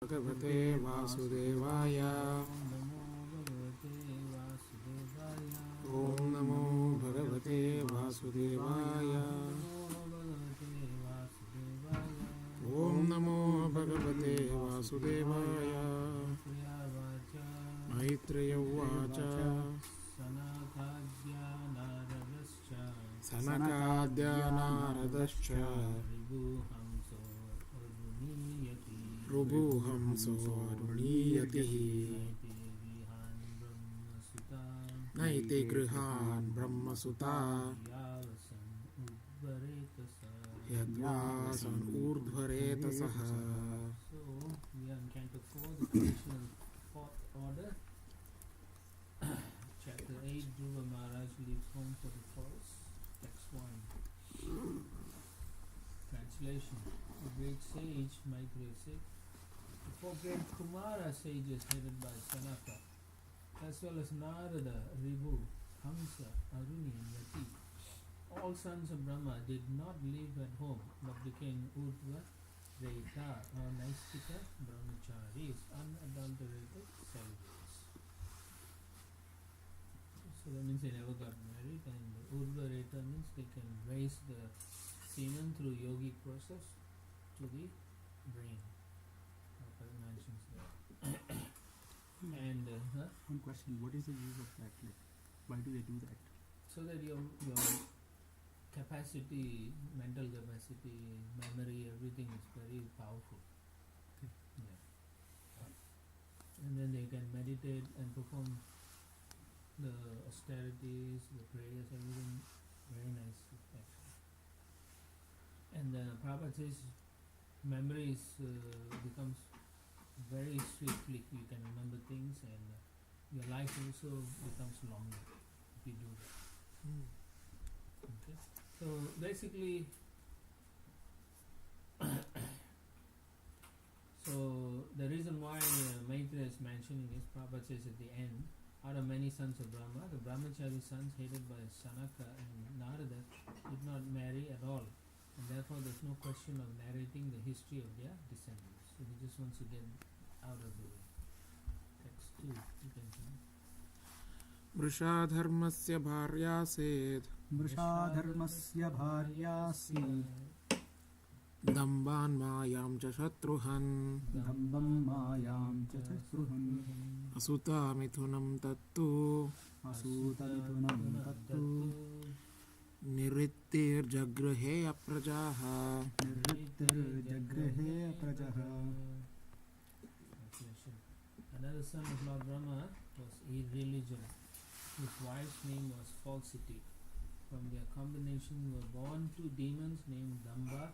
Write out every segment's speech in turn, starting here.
भगवते वासुदेवाय। ओम नमो भगवते वासुदेवाय। ओम नमो भगवते वासुदेवाय। मैत्रेय उवाच सनकाद्य नारदश्च ऋभुहंसोऽरुणीयतिः नैते गृहान् ब्रह्मसुता यद्वासन् ऊर्ध्वरेतसः. So we are in Canto 4, the creation of fourth order. Chapter 8, Dhruva Maharaj leaves home for the forest. Text 1. Translation. A great sage, Maitreya said, the four great Kumara sages headed by Sanaka, as well as Narada, Ribhu, Hamsa, Aruni and Yati, all sons of Brahma did not live at home but became Urdhva Reta or Naistika Brahmacharis, unadulterated celibates. So that means they never got married, and Urdhva Reta means they can raise the semen through yogic process to the brain. Prabhupada mentions that. And one question: what is the use of that? Like, why do they do that? So that your capacity, mental capacity, memory, everything is very powerful. Okay. Yeah. And then they can meditate and perform the austerities, the prayers, everything very nice actually. And Prabhupada says memory becomes very swiftly. You can remember things, and your life also becomes longer if you do that. Okay. So basically, so the reason why Maitreya is mentioning is, Prabhupada says at the end, out of many sons of Brahma, the Brahmachari sons headed by Sanaka and Narada did not marry at all, and therefore there's no question of narrating the history of their descendants. So he just wants to get out of the way. Text 2, you can see. वृषाधर्मस्य भार्यासेत् वृषाधर्मस्य भार्यासीत् दम्बान् मायां च शत्रुहन् दम्भं मायां च शत्रुहन् असुतामिथुनं तत्तु असूतमिथुनं तत्तु निवृत्तिर्जगृहे अप्रजाः. निवृत्तिर्जगृहे प्रजः. Another son of Lord Brahma was irreligion. His wife's name was Falsity. From their combination were born two demons named Damba,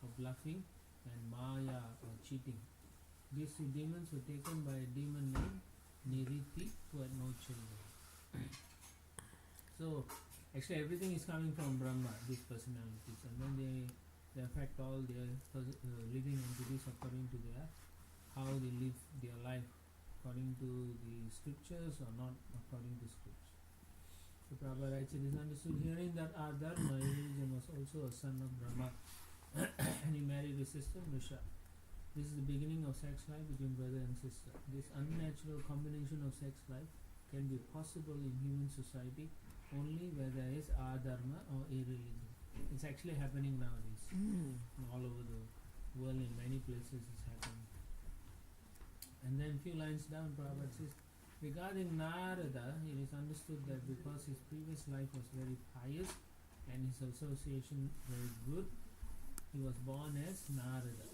or bluffing, and Maya, or cheating. These two demons were taken by a demon named Niriti, who had no children. So, actually everything is coming from Brahma, these personalities, and then they affect all their living entities according to their, how they live their life, according to the scriptures or not according to scripture. So Prabhupada writes, it is understood herein that our Dharma, religion, was also a son of Brahma and he married his sister Vrisha. This is the beginning of sex life between brother and sister. This unnatural combination of sex life can be possible in human society only where there is our Dharma or a religion. It's actually happening nowadays. All over the world, in many places it's happening. And then few lines down, Prabhupada says, regarding Narada, it is understood that because his previous life was very pious and his association very good, he was born as Narada.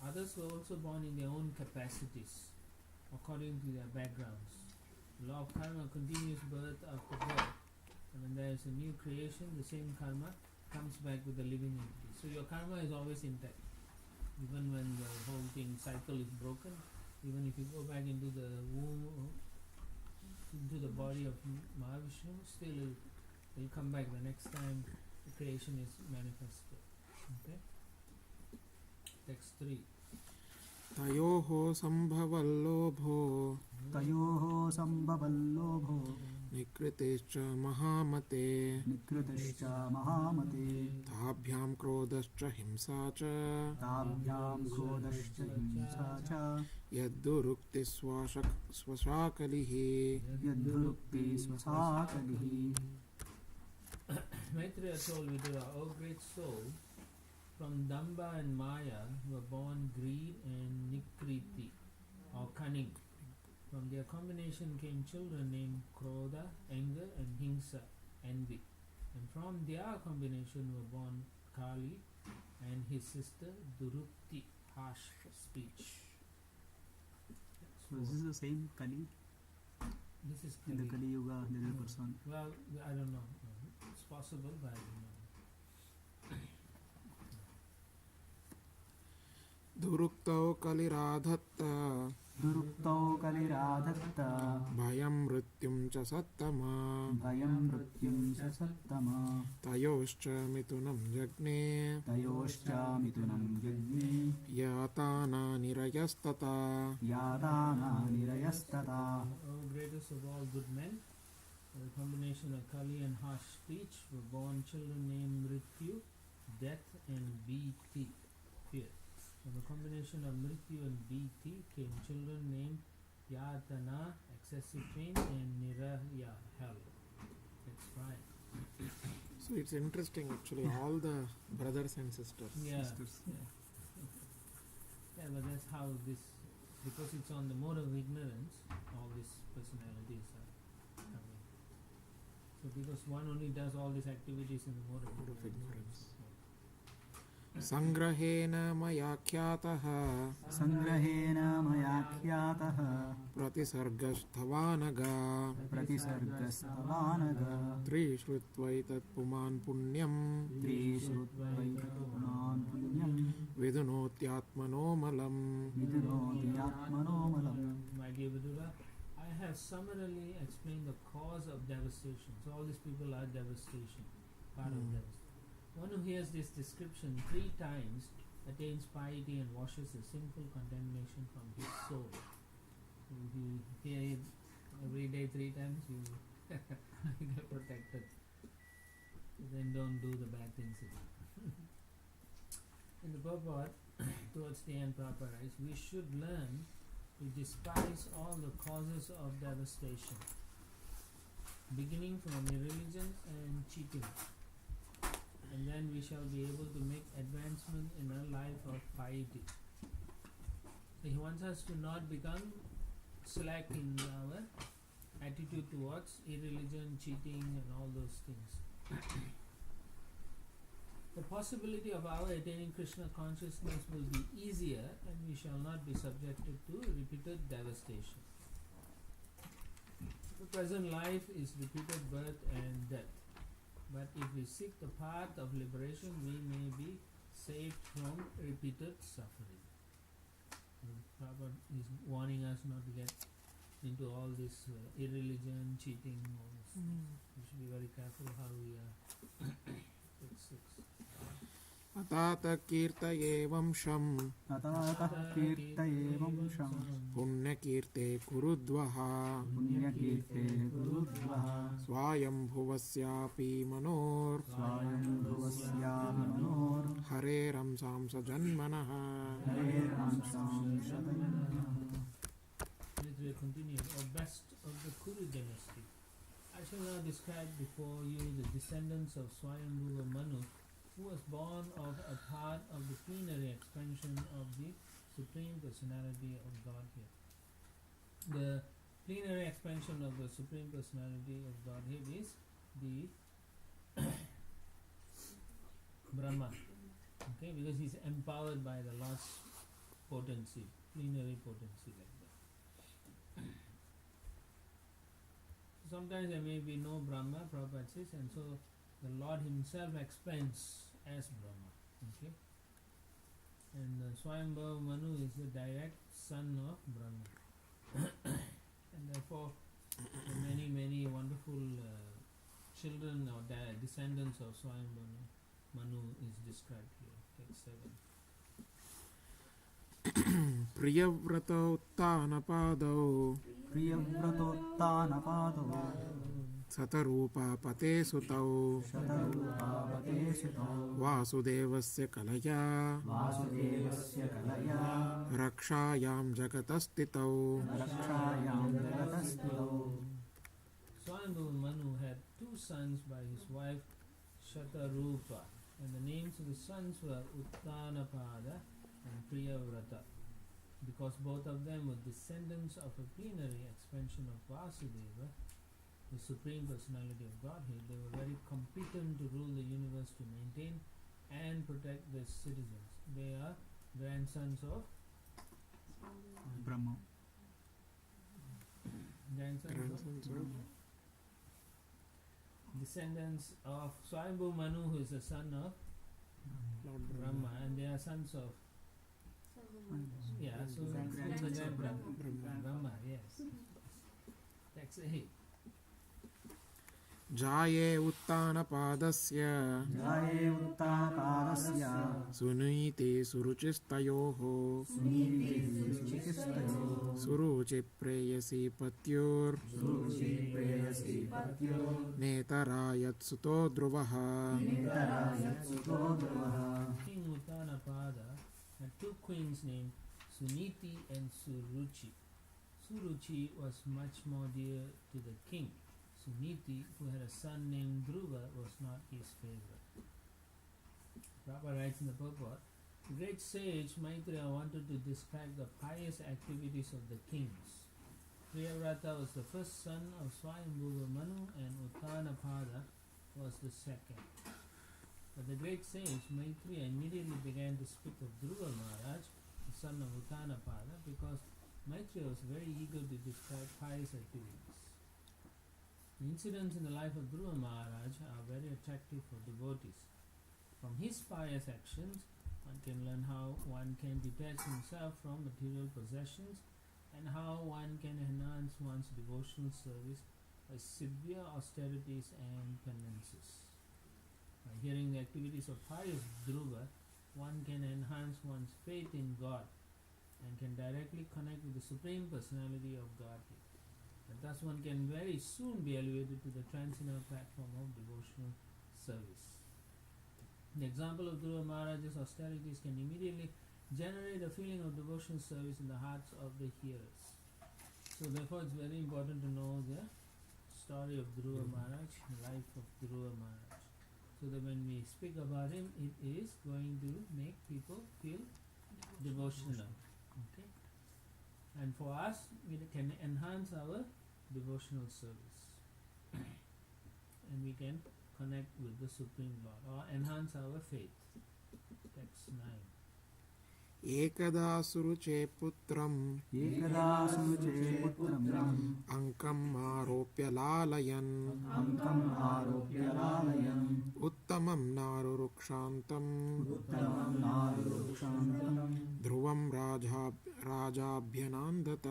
Others were also born in their own capacities, according to their backgrounds. The law of karma continues birth after birth, and when there is a new creation, the same karma comes back with the living entity. So your karma is always intact. Even when the whole thing cycle is broken, even if you go back into the womb, into the body of Mahavishnu, still it will come back the next time the creation is manifested. Okay? Text 3. तयोः सम्भवल्लोभो तयोः सम्भवल्लोभो निकृतेश्च महामते निकृतिश्च महामते ताभ्यां क्रोधश्च हिंसा च ताभ्यां क्रोधश्च हिंसा च यद्दुरुक्ति स्वशाकलिः यद्दुरुक्ति स्वसाकलिः. Maitreya told Vidura, O great soul, from Damba and Maya were born greed and Nikriti, or cunning. From their combination came children named Krodha, anger, and Hingsa, envy. And from their combination were born Kali and his sister Durukti, harsh speech. So is this the same Kali? This is In the Kali. Kali Yuga, there is a person. Well, I don't know. It's possible, but I don't know. दुरुक्तौ कलिराधत्त दुरुक्तौ कलिराधत्त भयं मृत्युं च सत्तमा भयं मृत्युं च सत्तमा तयोश्च मिथुनं जज्ञे तयोश्च मिथुनं यज्ञे यातानानिरयस्तता यादानानिरयस्तता. O greatest of all good men, the combination of Kali and harsh speech were born children named Mrityu, death, and Bhiti, fear. From the combination of Mrityu and Bhiti came children named Yatana, excessive pain, and Niraya, hell. That's right. So it's interesting actually, all the brothers and sisters. Yeah. Sisters. Yeah. Yeah, but that's how this, because it's on the mode of ignorance, all these personalities are coming. So because one only does all these activities in the mode of ignorance. संग्रहेण मया ख्यातः संग्रहेण मया ख्यातः प्रतिसर्गस्थवानगा प्रतिसर्गस्तवानग त्रिश्रुत्वैतत् पुमान् पुण्यं त्रिश्रुत्वैतत्पुमान् पुण्यं विदुनोत्यात्मनोमलम् विदुनोति आत्मनोमलम्. My dear Vidura, I have summarily explained the cause of devastation. So all these people are devastation, part of devastation. One who hears this description 3 times attains piety and washes the sinful contamination from his soul. If you hear it every day 3 times, you get protected. Then don't do the bad things again. In the purport, towards the end, Prabhupada writes, we should learn to despise all the causes of devastation, beginning from irreligion and cheating. And then we shall be able to make advancement in a life of piety. So he wants us to not become slack in our attitude towards irreligion, cheating, and all those things. The possibility of our attaining Krishna consciousness will be easier, and we shall not be subjected to repeated devastation. The present life is repeated birth and death. But if we seek the path of liberation, we may be saved from repeated suffering. Prabhupada is warning us not to get into all this irreligion, cheating, all this. We should be very careful how we are. अतात कीर्तये वंशम् अतः कीर्तये वंशं पुण्यकीर्ते कुरुद्वः पुण्यकीर्ते कुरुद्वः स्वायम्भुवस्यापि मनोर् स्वायम्भुवस्यामनोर् हरेरंसां सजन्मनः हरेर्हंसां शतनः. Let us continue. O best of the Kuru dynasty, I shall now describe before you the descendants of Swayambhuva Manu, who was born of a part of the plenary expansion of the Supreme Personality of Godhead. The plenary expansion of the Supreme Personality of Godhead is the Brahma, okay, because he is empowered by the last potency, plenary potency like that. Sometimes there may be no Brahma, Prabhupada says, and so the Lord himself expands as Brahma, okay? And Swayambhuva Manu is the direct son of Brahma. And therefore many wonderful children or descendants of Swayambhuva Manu is described here, text 7. प्रियव्रतोत्तानपादौ प्रियव्रतोत्तानपादौ सतरूपापते सुतौ शतरूपावते सुतौ वासुदेवस्य कलया वासुदेवस्य कलया रक्षायां जगतस्थितौ रक्षायां जगतस्थितौ Swayambhu Manu had two sons by his wife Shatarupa, and the names of his sons were Uttanapada and Priyavrata. Because both of them were descendants of a plenary expansion of Vasudeva, the Supreme Personality of Godhead, they were very competent to rule the universe, to maintain and protect their citizens. They are grandsons of Brahma. descendants of Swayambhu Manu, who is the son of Lord Brahma, and they are sons of so Grandsons of Brahma, yes. That's it. जाये उत्तानपादस्य जाये उत्तानपादस्य सुनीते सुरुचिस्तयोः सुनीते सुचिस्तयोः सुरुचिप्रेयसी पत्युर् सुरुचि प्रेयसी पत्यो नेतरायत्सुतो ध्रुवः नेतरायत्सुतो ध्रुवः King Uttanapada had two queens named Suniti and Suruchi. Suruchi was much more dear to the king. Suniti, who had a son named Dhruva, was not his favorite. Prabhupada writes in the purport, the great sage Maitreya wanted to describe the pious activities of the kings. Priyavrata was the first son of Swayambhu Manu and Uttanapada was the second. But the great sage Maitreya immediately began to speak of Dhruva Maharaj, the son of Uttanapada, because Maitreya was very eager to describe pious activities. The incidents in the life of Dhruva Maharaj are very attractive for devotees. From his pious actions, one can learn how one can detach himself from material possessions and how one can enhance one's devotional service by severe austerities and penances. By hearing the activities of pious Dhruva, one can enhance one's faith in God and can directly connect with the Supreme Personality of Godhead. And thus one can very soon be elevated to the transcendental platform of devotional service. The example of Dhruva Maharaj's austerities can immediately generate a feeling of devotional service in the hearts of the hearers. So therefore it's very important to know the story of Dhruva Maharaj, life of Dhruva Maharaj. So that when we speak about him, it is going to make people feel devotional. Okay? And for us, we can enhance our devotional service. And we can connect with the Supreme Lord or enhance our faith. Text 9. एकदा सुरुचे पुत्रम् एकदा सुरुचे पुत्रम् अङ्कम् आरोप्य लालयन् अङ्कम् आरोप्य लालयन् उत्तमं नारुरुक्षान्तम् उत्तमं नारुरुक्षान्तम् ध्रुवं राजाभ्यनान्दत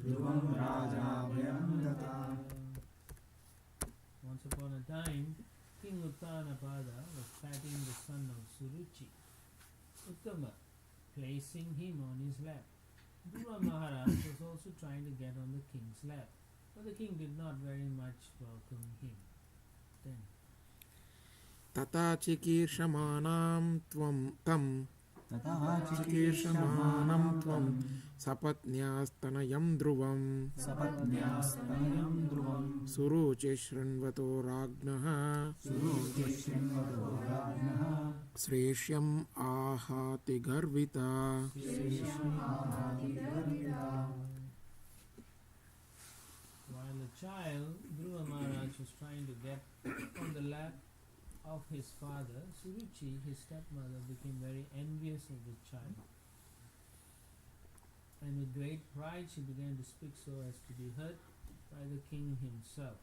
ध्रुवं राजाभ्यनन्दत Once upon a time, King Uttanapada was patting the son of Suruchi, Uttama, placing him on his lap. Dhruva Maharaj was also trying to get on the king's lap, but the king did not very much welcome him. Then, तथा चिकीर्षमाणां तं ततः चिकीर्षमाणं त्वं सपत्न्यास्तनयं ध्रुवं सपत्न्यास्तनयं ध्रुवं सुरुचि शृण्वतो राज्ञः सुरुचि शृण्वतो राज्ञः श्रेष्यम् आहाति Garvita while a child, Dhruva Maharaj was trying to get on the lap of his father, Suruchi, his stepmother, became very envious of the child. And with great pride she began to speak so as to be heard by the king himself.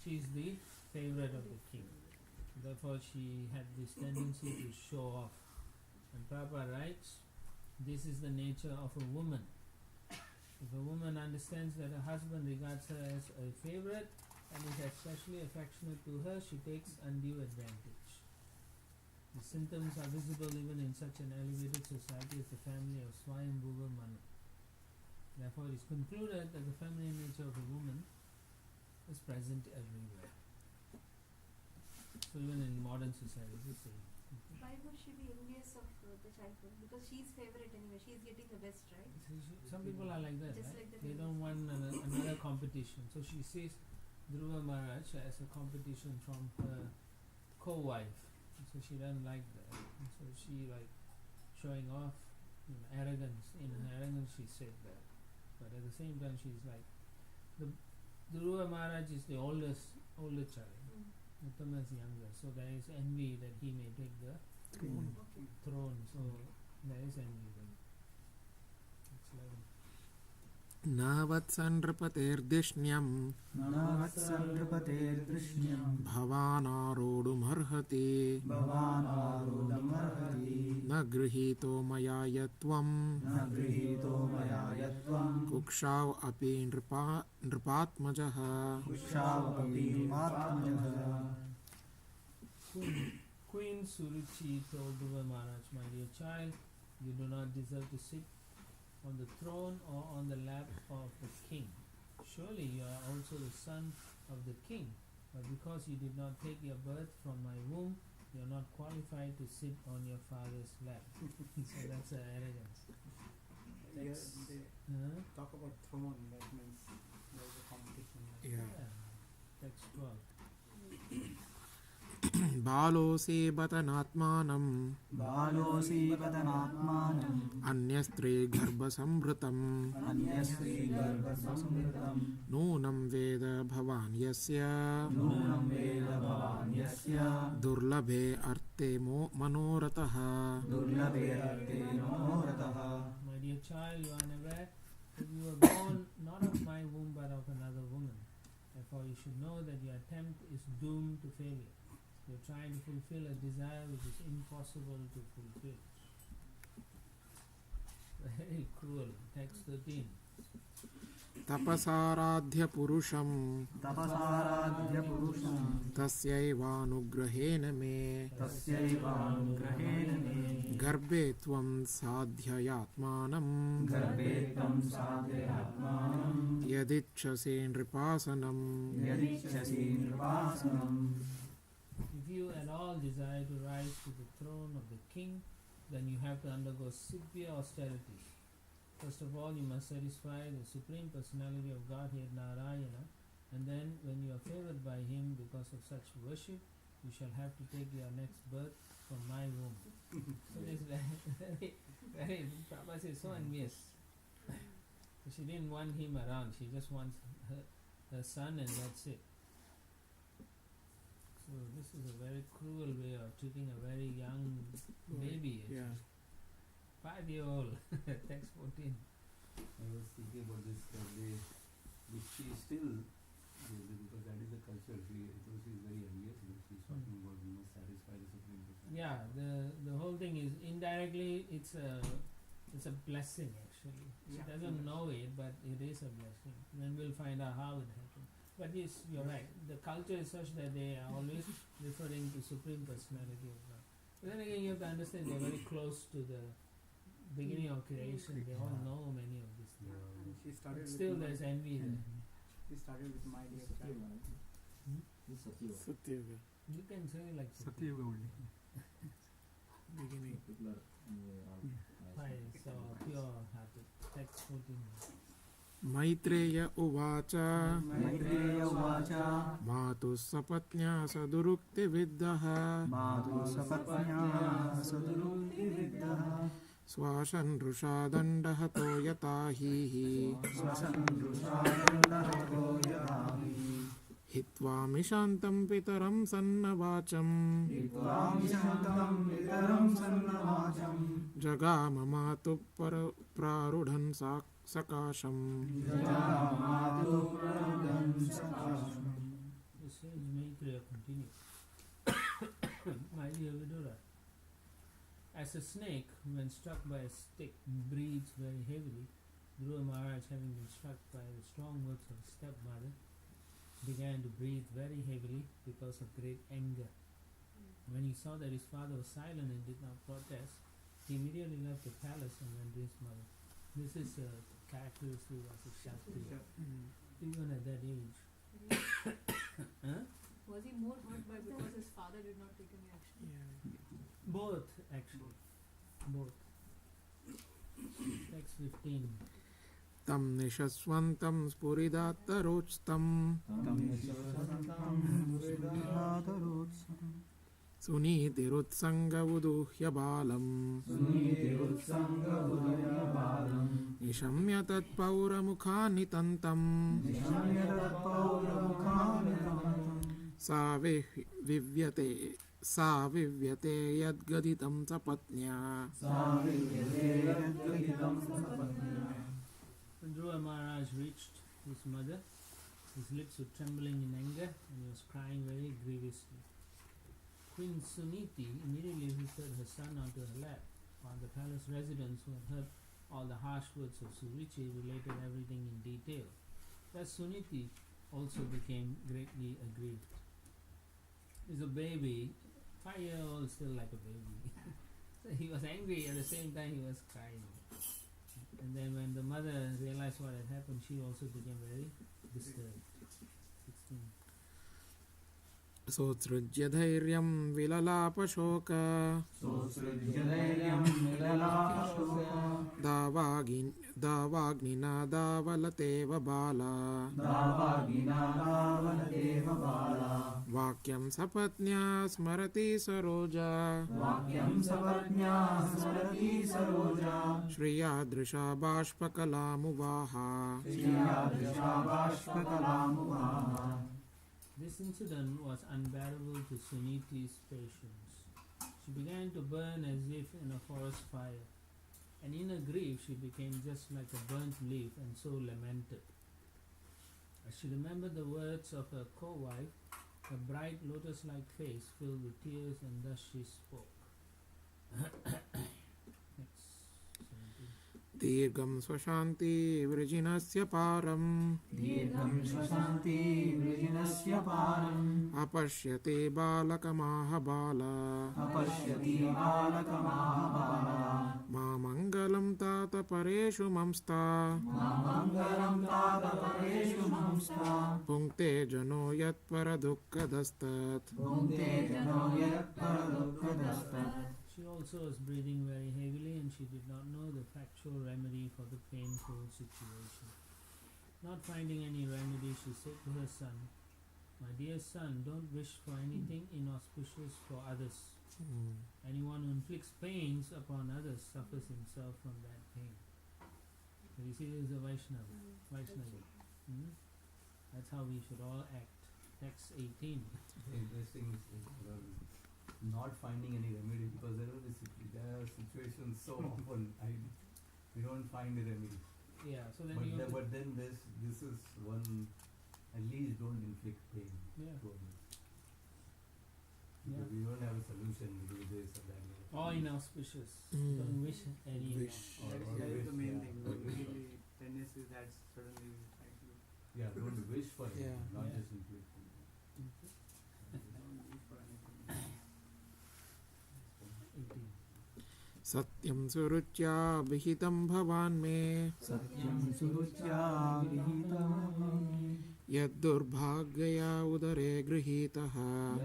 She is the favorite of the king. Therefore she had this tendency to show off. And Prabhupada writes, this is the nature of a woman. If a woman understands that her husband regards her as a favorite and is especially affectionate to her, she takes undue advantage. The symptoms are visible even in such an elevated society as the family of Swayambhu Manu. Therefore it is concluded that the feminine nature of a woman It's present everywhere. So even in modern society, it's the same. Why would she be envious of the childhood? Because she's favorite anyway. She's getting the best, right? Some people are like that, Just right? like the They famous don't want another competition. So she sees Dhruva Maharaj as a competition from her co-wife. So she doesn't like that. And so she like showing off, arrogance. In her arrogance, she said that. But at the same time, she's like the Dhruva Maharaj is the older child. Uttama is younger, so there is envy that he may take the Okay. throne. So there is envy there. It's like नावत्सनृपतेर्दिष्ण्यं नवत्सनृपतेर्दृश्यं भवानारोढुमर्हति भवानारोढुमर्हति न गृहीतो मया यत्त्वं न गृहीतो मया यत्त्वं कुक्षाव अपि नृपात्मजः कुक्षावपि मात्मजः Queen Suruchi told Dhruva Maharaj, my dear child, you do not deserve to sit on the throne or on the lap of the king. Surely you are also the son of the king, but because you did not take your birth from my womb, you are not qualified to sit on your father's lap. So that's arrogance. Yes, they Huh? talk about throne, that means there's a competition. Yeah. Text 12. बालोऽसि बतनात्मानं बालोऽसि पतनात्मानम् अन्यस्त्रे गर्भसंभृतम् अन्यस्त्री गर्भसंवृतं नूनं वेद भवान् यस्य नूनं वेद भवान् यस्य दुर्लभे अर्थे मनोरथः दुर्लभे अर्थे मनोरथः My dear child, you are unaware that you were born not of my womb but of another woman. Therefore, you should know that your attempt is doomed to failure. You are trying to fulfill a desire which is impossible to fulfill. Very cruel. Text 13. तपसाराध्य पुरुषं तपसाराध्य पुरुषं तस्यैवानुग्रहेण मे तस्यैवानुग्रहेण मे गर्भे त्वं साध्ययात्मानं गर्भे तं साधयात्मानं यदिच्छसि नृपासनं यदिच्छसि नृपासनम् If you at all desire to rise to the throne of the king, then you have to undergo severe austerities. First of all, you must satisfy the Supreme Personality of Godhead Narayana, and then when you are favored by him because of such worship, you shall have to take your next birth from my womb. So this is very Prabhupada is so envious. She didn't want him around, she just wants her son and that's it. So this is a very cruel way of treating a very young baby. Yeah. 5-year-old. Text 14. I was thinking about this if she still, because that is the culture, she is very envious, but she's talking about we must satisfy the Supreme Personality. Yeah, the whole thing is indirectly it's a blessing actually. She Yeah. doesn't know it, but it is a blessing. Then we'll find out how it happened. But yes, you're right. The culture is such that they are always referring to Supreme Personality of God. But then again, you have to understand they're very close to the beginning of creation. They all know many of these things. And she started But still, with there's envy there. she started with my dear child. Satyuga You can say like Satyuga only. beginning. Fine, so pure hearted. Text 14. Maitreya उवाच मैत्रेय उवाच मातुः सपत्न्या सदुरुक्तिविद्धः मातुः सपत्न्या सदुरुक्तिविद्धः श्वासनृषा दण्डहतो यता हीः स्वसन्दृशादण्डहतो यदाहि हित्वामि शान्तं पितरं सन्नवाचम् हित्वामिशान्तं पितरं सन्नवाचं जगाम मातुः प्रारूढं सकाशम् जगामातुः प्ररुदं सकाशम्. This is Maitreya continue. My dear Vidura, as a snake, when struck by a stick, breathes very heavily, Dhruva Maharaj, having been struck by the strong words of his stepmother, began to breathe very heavily because of great anger. When he saw that his father was silent and did not protest, he immediately left the palace and went to his mother. This is a characteristic of a Kshatriya. Even at that age, Huh? Was he more hurt by because his father did not take any action? Yeah. Both, actually. Both. Text 15. Tam nishaswantam spuridattarotstam sunitirutsanga balam nishamya tat pauramukha tantam sa vivyate yadgaditam sapatnya. When Dhruva Maharaj reached his mother, his lips were trembling in anger and he was crying very grievously. Queen Suniti immediately lifted her son onto her lap, while the palace residents who had heard all the harsh words of Suruchi related everything in detail. Thus Suniti also became greatly aggrieved. He's a baby, 5-year-old still like a baby. So he was angry, at the same time he was crying. And then when the mother realized what had happened, she also became very disturbed. 16. Sotsrujya dhairyam vilalapashoka Davagnina davalateva bala Vakyam sapatnya smarati saroja Shriya drisha bashpakalamuvaha. This incident was unbearable to Suniti's patience. She began to burn as if in a forest fire, and in her grief she became just like a burnt leaf and so lamented. As she remembered the words of her co-wife, her bright lotus-like face filled with tears, and thus she spoke. Next, 17. Dirgham swashanti vrijinasya param Apashyate balakamaha bala Ma mangalam tata pareshu mamsta Punkte jano yat paradukkhadastat. She also was breathing very heavily and she did not know the factual remedy for the painful situation. Not finding any remedy, she said to her son, "My dear son, don't wish for anything inauspicious for others. Anyone who inflicts pains upon others suffers himself from that pain." So you see, this is a Vaishnava. That's how we should all act. Text 18. Interesting is not finding any remedy, because there are situations so often we don't find a remedy. Yeah, so then But then this is one, at least don't inflict pain yeah. to others. Yeah. Because we don't have a solution to do this or that. Or inauspicious. Don't wish any. Wish. Or That is the wish, main yeah. thing. But usually tendency is that suddenly we try to Yeah, don't wish for it, Yeah. not Yeah. just inflict. don't wish for anything. 18. Satyam suruchya vihitam bhavan me Yaddurbhagyaya udare grihitaha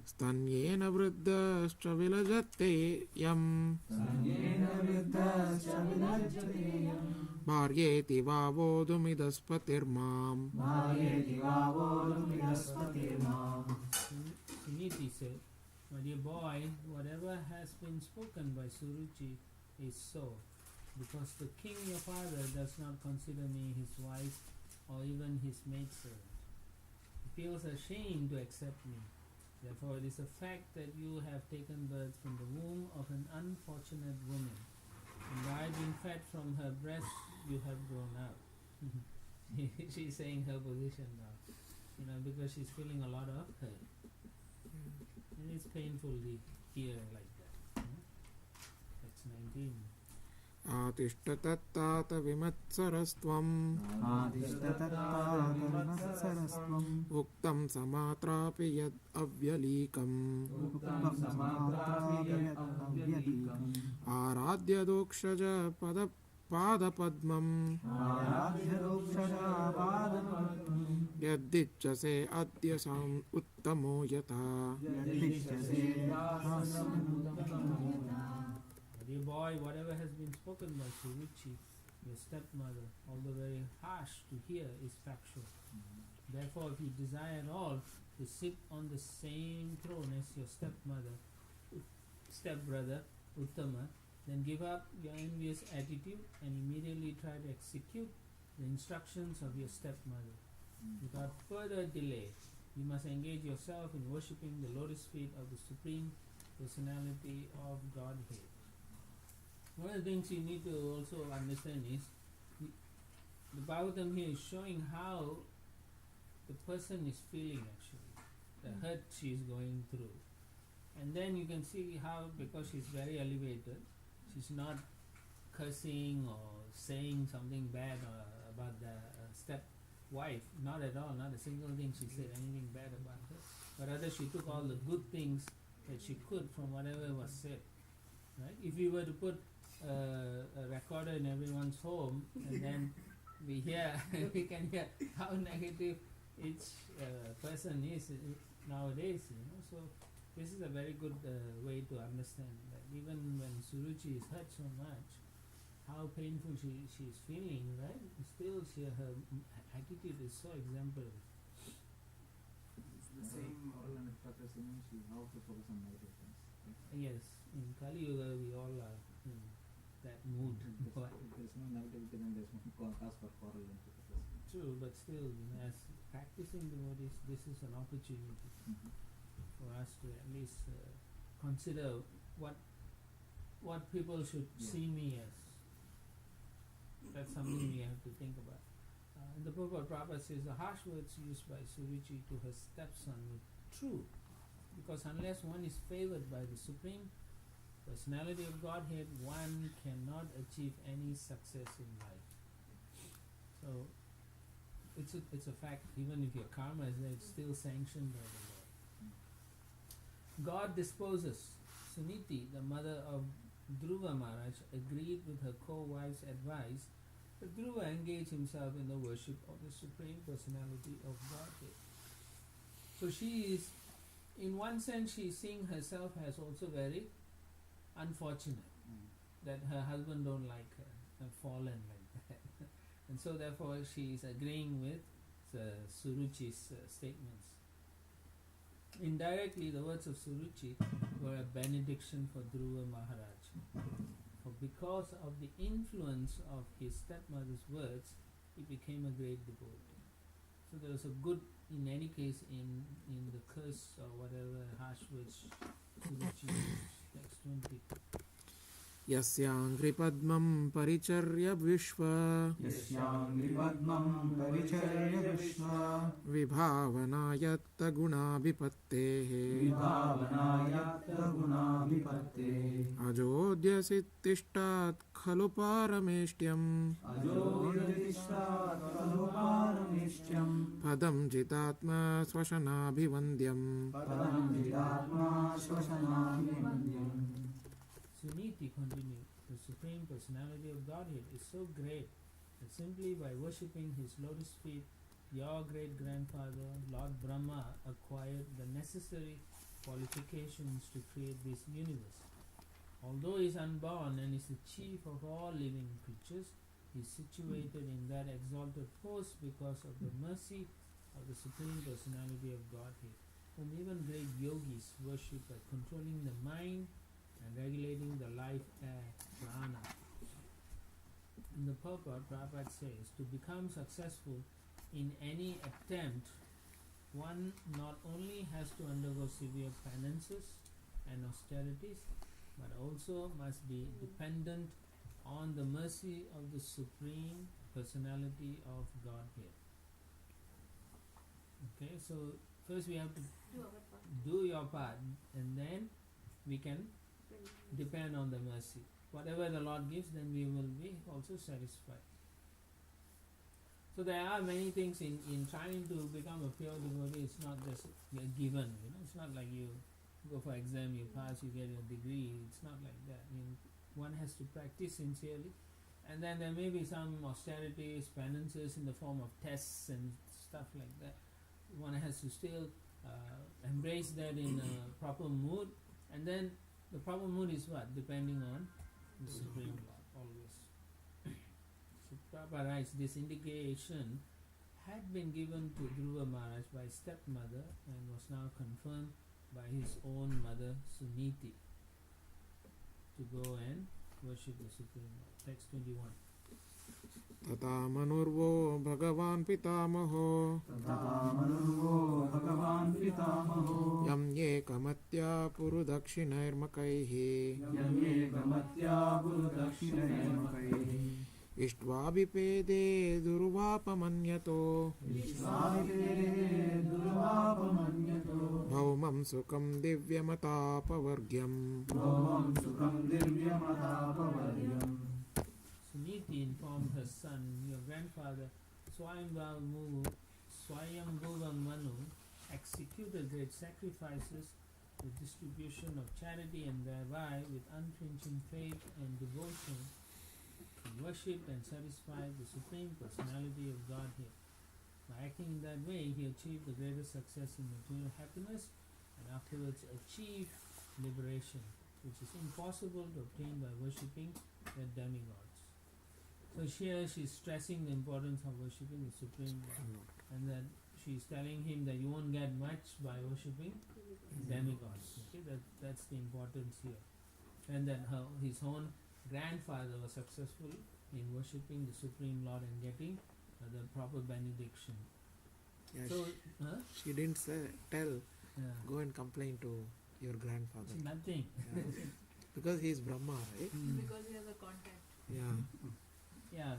Stanyena vriddascha vilajate yam Bharyeti vavodumidaspatirmam. Suniti said, "My dear boy, whatever has been spoken by Suruchi is so, because the king your father does not consider me his wife or even his maidservant. He feels ashamed to accept me. Therefore it is a fact that you have taken birth from the womb of an unfortunate woman, and by being fed from her breast you have grown up." She's saying her position now, because she's feeling a lot of hurt. And it's painful to hear like that. That's 19. Atishtatatata vimatsarastvam Uktam samatrapi yad avyalikam Aradhya dokshaja पादपद्मं यद्दिच्छसे अद्य उत्तमो यथा. Dear boy, whatever has been spoken by Suruchi, your stepmother, although very harsh to hear, is factual. Therefore, if you desire at all to sit on the same throne as your stepbrother, Uttama, then give up your envious attitude and immediately try to execute the instructions of your stepmother. Without further delay, you must engage yourself in worshipping the lotus feet of the Supreme Personality of Godhead. One of the things you need to also understand is the Bhagavatam here is showing how the person is feeling actually, the hurt she is going through. And then you can see how, because she's very elevated, she's not cursing or saying something bad about the step-wife, not at all, not a single thing she said anything bad about her, but rather she took all the good things that she could from whatever was said. Right? If we were to put a recorder in everyone's home and then we can hear how negative each person is nowadays, so this is a very good way to understand that even when Suruchi is hurt so much, how painful she is feeling, right? Still her attitude is so exemplary. It's the same moral and practice means you have to focus on negative things. Right? Yes, in Kali Yuga we all are in that mood. If there's no negativity, then there's no cause for quarrel and criticism. True, but still, as practicing devotees, this is an opportunity for us to at least consider what people should see me as. That's something we have to think about. And the Prabhupada says the harsh words used by Suruchi to her stepson were true, because unless one is favored by the Supreme Personality of Godhead, one cannot achieve any success in life. So it's a fact. Even if your karma is there, it's still sanctioned by the Lord. God disposes. Suniti, the mother of Dhruva Maharaj, agreed with her co-wife's advice that Dhruva engage himself in the worship of the Supreme Personality of Godhead. So she is, in one sense, she is seeing herself as also very unfortunate that her husband don't like her and fallen like that. And so therefore she is agreeing with Suruchi's statements. Indirectly, the words of Suruchi were a benediction for Dhruva Maharaj. For because of the influence of his stepmother's words, he became a great devotee. So there was a good, in any case, in the curse or whatever harsh words Suruchi used. Next 20. यस्याङ्घ्रिपद्मं परिचर्य विभावनायत्तगुणाभिपत्तेः अजोऽद्यसित्तिष्ठात् खलु पारमेष्ट्यम् पदं जितात्मा स्वशनाभिवन्द्यम्. Suniti continued, the Supreme Personality of Godhead is so great that simply by worshipping his lotus feet, your great-grandfather, Lord Brahma, acquired the necessary qualifications to create this universe. Although he is unborn and is the chief of all living creatures, he is situated in that exalted post because of the mercy of the Supreme Personality of Godhead, whom even great yogis worship by controlling the mind and regulating the life air, prana. In the purport, Prabhupada says, to become successful in any attempt, one not only has to undergo severe penances and austerities, but also must be dependent on the mercy of the Supreme Personality of Godhead. Okay, so first we have to do your part, and then we can depend on the mercy. Whatever the Lord gives, then we will be also satisfied. So there are many things in trying to become a pure devotee. It's not just a given, It's not like you go for exam, you pass, you get a degree. It's not like that. One has to practice sincerely, and then there may be some austerities, penances in the form of tests and stuff like that. One has to still embrace that in a proper mood, and then the proper mood is what? Depending on the Supreme Lord, always. So Prabhupada writes, this indication had been given to Dhruva Maharaj by stepmother and was now confirmed by his own mother Suniti to go and worship the Supreme Lord. Text 21. तथा मनुर्वो भगवान् पितामहो भगवान् पितामहो यम् एकमत्या पुरुदक्षिणैर्मकैः यमेकमत्या गुरुदक्षिणैर्मकैः इष्ट्वाभिपेदे दुर्वापमन्यतो दुर्वापमन्यतो भौमं सुखं दिव्यमतापवर्ग्यम् भौमं सुखं दिव्यमतापवर्यम्. Suniti informed her son, your grandfather Swayambhuva Manu executed great sacrifices, the distribution of charity, and thereby with unflinching faith and devotion he worshipped and satisfied the Supreme Personality of Godhead. By acting in that way, he achieved the greatest success in material happiness and afterwards achieved liberation, which is impossible to obtain by worshipping the demigods. So here she is stressing the importance of worshipping the Supreme Lord, and that she is telling him that you won't get much by worshipping demigods. Okay, that's the importance here, and that his own grandfather was successful in worshipping the Supreme Lord and getting the proper benediction. Yeah, So, she didn't tell, yeah, go and complain to your grandfather. nothing. Yeah. Because he is Brahma, right? Because he has a contact. Yeah. Yeah,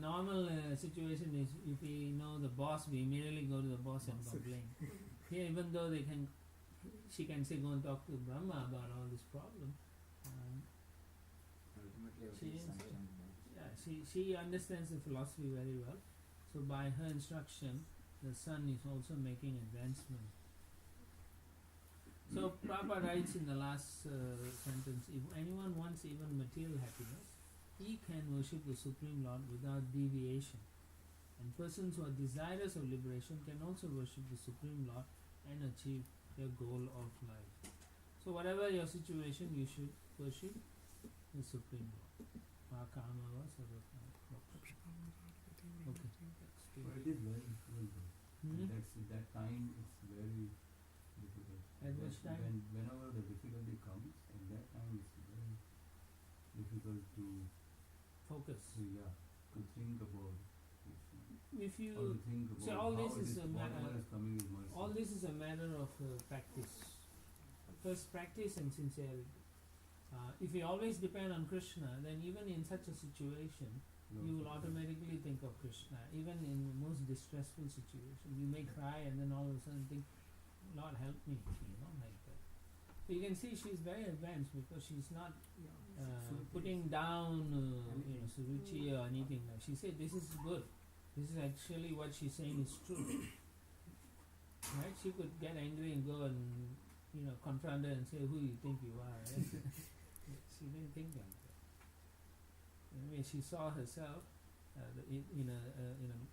normal situation is if we know the boss, we immediately go to the boss and complain. Here, even though she can say, go and talk to Brahma about all this problem. She understands the philosophy very well. So by her instruction, the son is also making advancement. So Prabhupada writes in the last sentence, if anyone wants even material happiness, he can worship the Supreme Lord without deviation. And persons who are desirous of liberation can also worship the Supreme Lord and achieve their goal of life. So whatever your situation, you should worship the Supreme Lord. Mahakamava Sarvakama. Okay. But it is very difficult though. That time it's very difficult. At which time? Whenever the difficulty comes, at that time it's very difficult to Focus. to think about Krishna. If Or you to think about see, all how this it is a whatever is coming is mercy. all this is a matter of practice. First, practice and sincerity. If you always depend on Krishna, then even in such a situation, you will automatically think of Krishna. Even in the most distressful situation, you may cry and then all of a sudden think, Lord help me, like that. So you can see she's very advanced because she's not putting down Suruchi or anything. She said this is good. This is actually what she's saying is true. Right? She could get angry and go and confront her and say, who you think you are, right? She didn't think like that. Anyway, she saw herself in a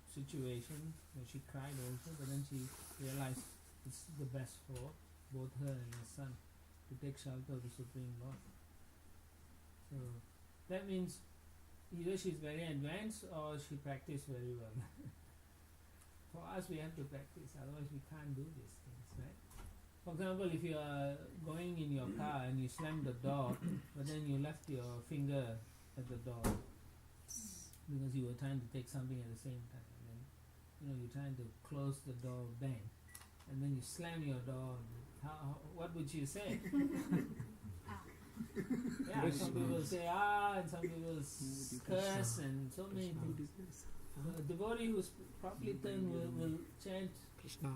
situation where she cried also, but then she realized it's the best for both her and her son to take shelter of the Supreme Lord. So that means either she's very advanced or she practiced very well. For us, we have to practice, otherwise we can't do these things, right? For example, if you are going in your car and you slam the door, but then you left your finger at the door because you were trying to take something at the same time, and then you're trying to close the door, bang, and then you slam your door. What would you say? Yeah, some people say and some people curse and so many things. A devotee who's properly turned will chant Krishna.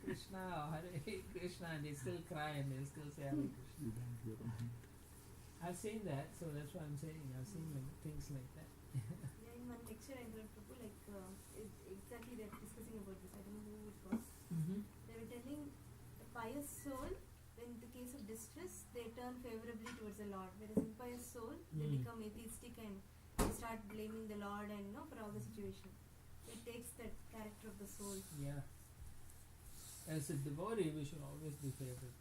Krishna or Hare Krishna, and they still cry and they still say Hare Krishna. I've seen that, so that's what I'm saying. I've seen things like that. Yeah, in one lecture I heard Prabhu, exactly they're discussing about this. I don't know who it was. They were telling a pious soul, in the case of distress, they turn favorably towards the Lord, whereas impious soul, they become atheistic and they start blaming the Lord and for all the situation. It takes that character of the soul. Yeah. As a devotee, we should always be favored.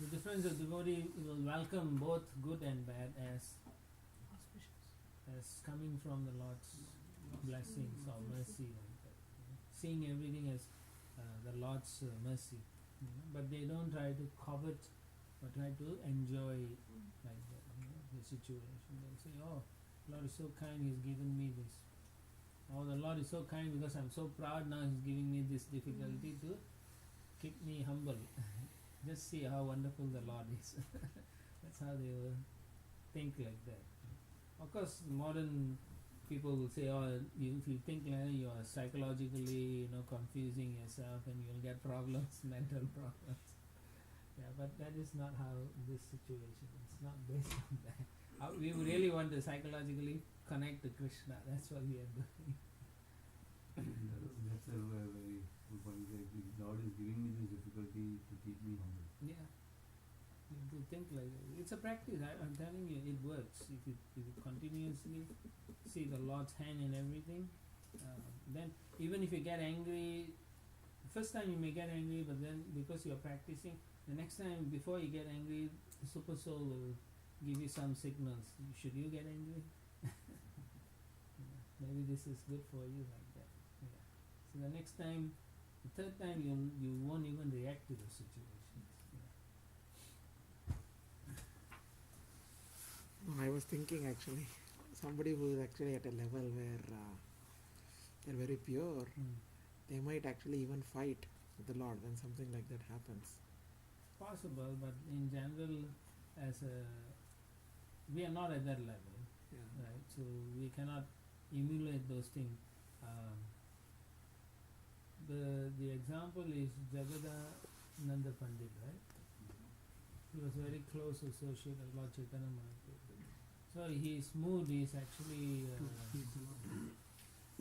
The difference of devotee will welcome both good and bad as coming from the Lord's blessings or mercy, like that. Seeing everything as the Lord's mercy, but they don't try to covet or try to enjoy like that, the situation. They say, "Oh, Lord is so kind; He's given me this." Oh, the Lord is so kind because I'm so proud now. He's giving me this difficulty to keep me humble. Just see how wonderful the Lord is. That's how they will think like that. Of course, modern people will say, "Oh, if you think like that, you are psychologically, confusing yourself, and you'll get problems, mental problems." Yeah, but that is not how this situation. It's not based on that. We really want to psychologically connect to Krishna. That's what we are doing. That's a very good point. The Lord is giving me this difficulty to keep me humble. Yeah. You have to think like that. It's a practice. I'm telling you, it works. If you continuously see the Lord's hand in everything, then even if you get angry, the first time you may get angry, but then because you're practicing, the next time before you get angry, the super soul will give you some signals. Should you get angry? Maybe this is good for you, like that. Yeah. So the next time, the third time, you won't even react to the situations. Yeah. I was thinking actually, somebody who is actually at a level where they're very pure, they might actually even fight with the Lord when something like that happens. Possible, but in general, we are not at that level, Yeah. right? So we cannot emulate those things. The example is Jagadananda Pandit, right? He was very close associate of Lord Chaitanya Mahaprabhu. So his mood is actually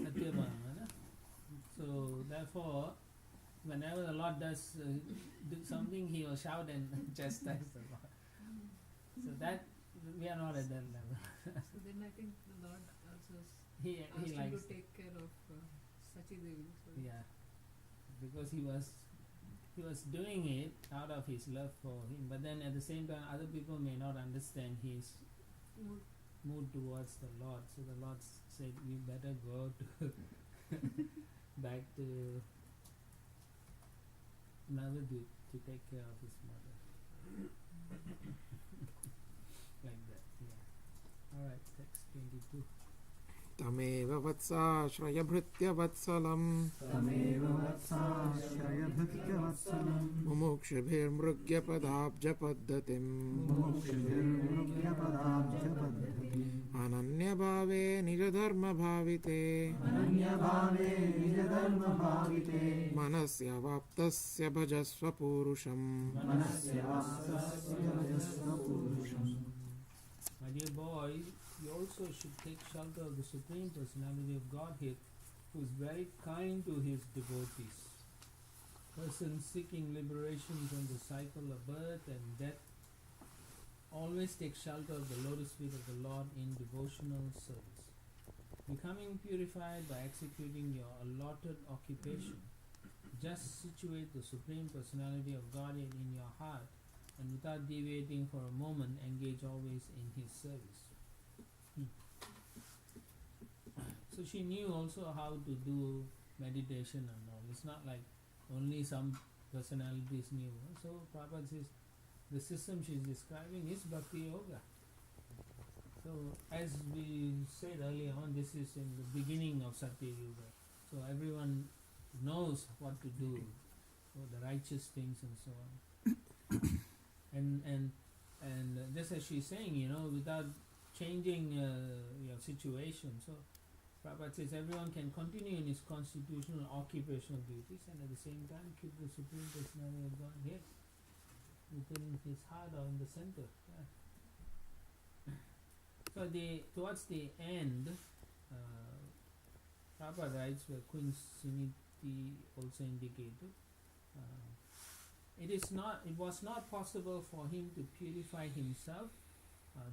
Satyabhama. So therefore, whenever the Lord does do something, he will shout and chastise the Lord. So that we are not at that level. So then I think the Lord also he asked him likes to take care of Sachi Devi. So yeah, because he was doing it out of his love for him, but then at the same time other people may not understand his mood towards the Lord. So the Lord said, "You better go to back to Navadvip to take care of his mother." Like that, yeah. Alright, text 22. तमेव वत्साश्रयभृत्य वत्सलम् मुमुक्षुभिर्मृग्यपदाब्जपद्धतिम् अनन्यभावे निजधर्मभाविते मनस्य वाप्तस्य भजस्व पूरुषम्. My dear boy, you also should take shelter of the Supreme Personality of Godhead, who is very kind to his devotees. Persons seeking liberation from the cycle of birth and death always take shelter of the lotus feet of the Lord in devotional service. Becoming purified by executing your allotted occupation, just situate the Supreme Personality of Godhead in your heart, and without deviating for a moment, engage always in his service. So she knew also how to do meditation and all. It's not like only some personalities knew. So Prabhupada says the system she's describing is Bhakti Yoga. So as we said earlier on, this is in the beginning of Satya Yuga. So everyone knows what to do, the righteous things and so on. and just as she's saying, without changing your situation. So Prabhupada says everyone can continue in his constitutional occupational duties and at the same time keep the Supreme Personality of God here within his heart or in the center. Yeah. So towards the end, Prabhupada writes where Queen Suniti also indicated, it was not possible for him to purify himself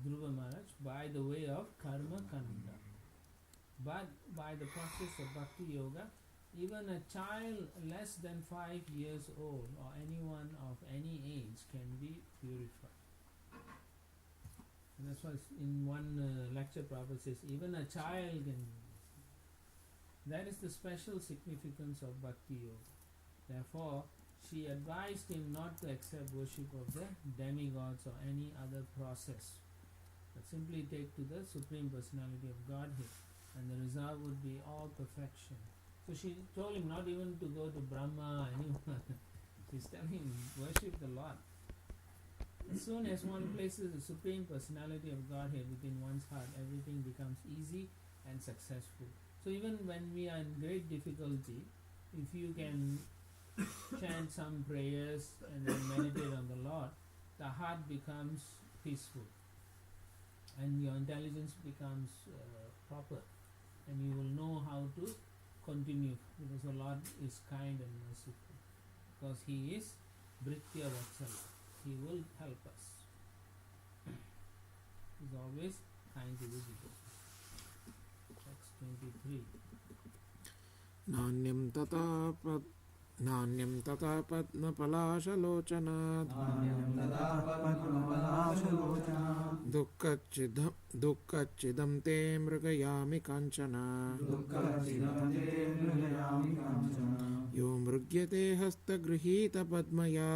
Dhruva Maharaj by the way of karma kanda. But by the process of bhakti yoga, even a child less than 5 years old or anyone of any age can be purified. And that's why in one lecture Prabhupada says, even a child can. That is the special significance of bhakti yoga. Therefore, she advised him not to accept worship of the demigods or any other process, but simply take to the Supreme Personality of Godhead, and the result would be all perfection. So she told him not even to go to Brahma, anyone. She's telling him, worship the Lord. As soon as one places the Supreme Personality of Godhead within one's heart, everything becomes easy and successful. So even when we are in great difficulty, if you can chant some prayers and then meditate on the Lord, the heart becomes peaceful and your intelligence becomes proper, and you will know how to continue, because the Lord is kind and merciful, because He is Bhritya Vatsala. He will help us. He is always kind to visitors. Text 23. नान्यं तथा पद्मपलाशलोचनात् दुःखच्चिदं ते मृगयामि काञ्चन यो मृग्यते हस्तगृहीतपद्मया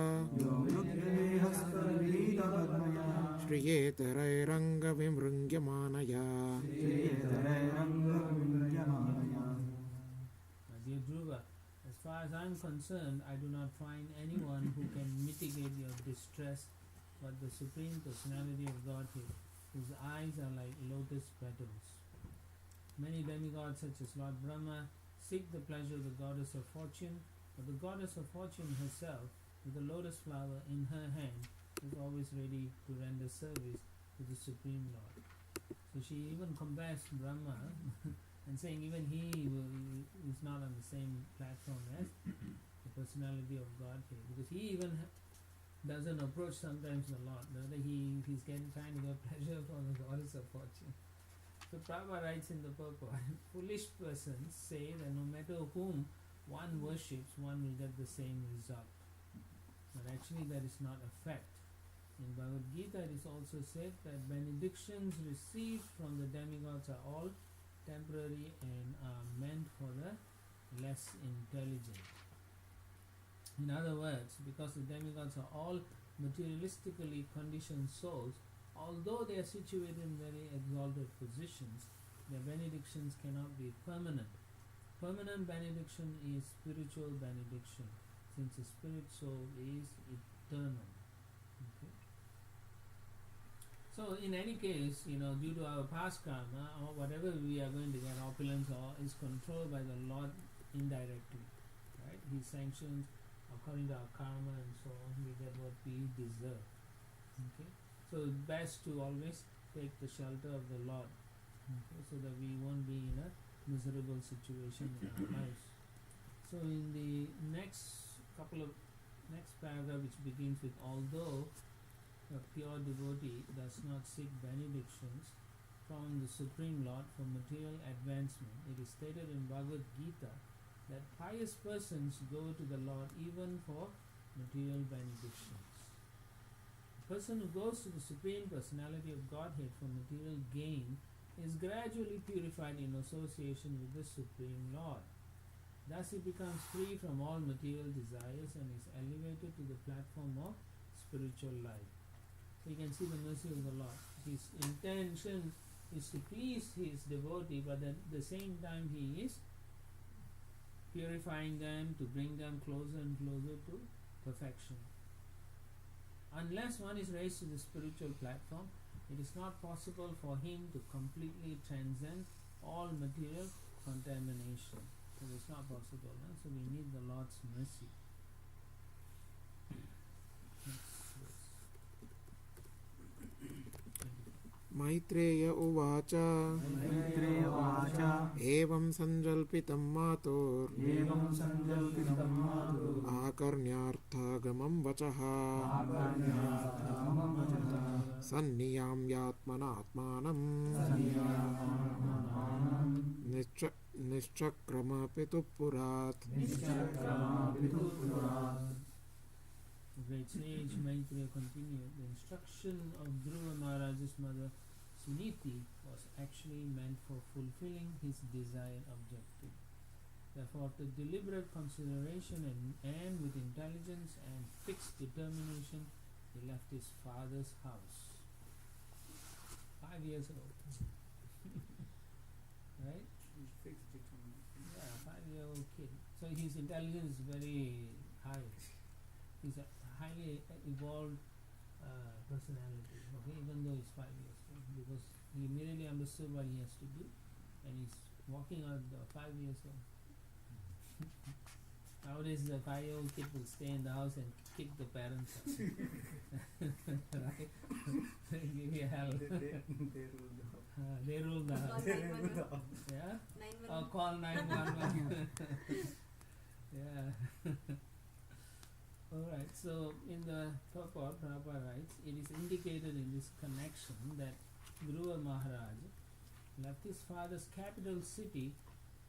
श्रियेतरैरङ्गविमृङ्ग्यमानया. Dear Dhruva, as far as I am concerned, I do not find anyone who can mitigate your distress but the Supreme Personality of Godhead, whose eyes are like lotus petals. Many demigods such as Lord Brahma seek the pleasure of the Goddess of Fortune, but the Goddess of Fortune herself, with a lotus flower in her hand, is always ready to render service to the Supreme Lord. So she even compares Brahma and saying even he is not on the same platform as the Personality of Godhead, because he even doesn't approach sometimes the Lord. Rather he's getting trying to get pleasure from the Goddess of Fortune. So Prabhupada writes in the purport, foolish persons say that no matter whom one worships, one will get the same result. But actually that is not a fact. In Bhagavad Gita it is also said that benedictions received from the demigods are all temporary and are meant for the less intelligent. In other words, because the demigods are all materialistically conditioned souls, although they are situated in very exalted positions, their benedictions cannot be permanent. Permanent benediction is spiritual benediction, since the spirit soul is eternal. Okay? So in any case, due to our past karma, or whatever we are going to get, opulence or is controlled by the Lord indirectly. Right? He sanctions according to our karma and so on, we get what we deserve. Okay? So it's best to always take the shelter of the Lord, okay, so that we won't be in a miserable situation in our lives. So in the next paragraph, which begins with, although a pure devotee does not seek benedictions from the Supreme Lord for material advancement, it is stated in Bhagavad Gita that pious persons go to the Lord even for material benedictions. The person who goes to the Supreme Personality of Godhead for material gain is gradually purified in association with the Supreme Lord. Thus he becomes free from all material desires and is elevated to the platform of spiritual life. So you can see the mercy of the Lord. His intention is to please his devotee, but at the same time he is purifying them to bring them closer and closer to perfection. Unless one is raised to the spiritual platform, it is not possible for him to completely transcend all material contamination. So it's not possible. So we need the Lord's mercy. Next verse. Maitreya उवाच मैत्रेय उवाच एवं सञ्जल्पितं मातुर् एवं सञ्जल्पितं मातुः आकर्ण्यार्थागमं वचः आकर्ण्यार्थागमं वचः सन्नियाम्यात्मनात्मानं सन्नियामात्मानं निश्चक्रमपितुः पुरात्. निश्चक्रमापितुः पुरात्. Great sage Maitreya continued, the instruction of Dhruva Maharaj's mother Suniti was actually meant for fulfilling his desired objective. Therefore, after deliberate consideration and with intelligence and fixed determination, he left his father's house. 5 years old. Right? Fixed determination. Yeah, 5-year-old kid. So his intelligence is very high. He's a highly evolved personality, okay, even though he's 5 years old, because he immediately understood what he has to do, and he's walking out the 5 years old. Nowadays, the 5-year-old kid will stay in the house and kick the parents out. Right? Give you hell. They rule the house. They rule the house. Call 911. Yeah? 911. Or call 911. Yeah. Alright, so in the purport, Prabhupada writes, it is indicated in this connection that Dhruva Maharaj left his father's capital city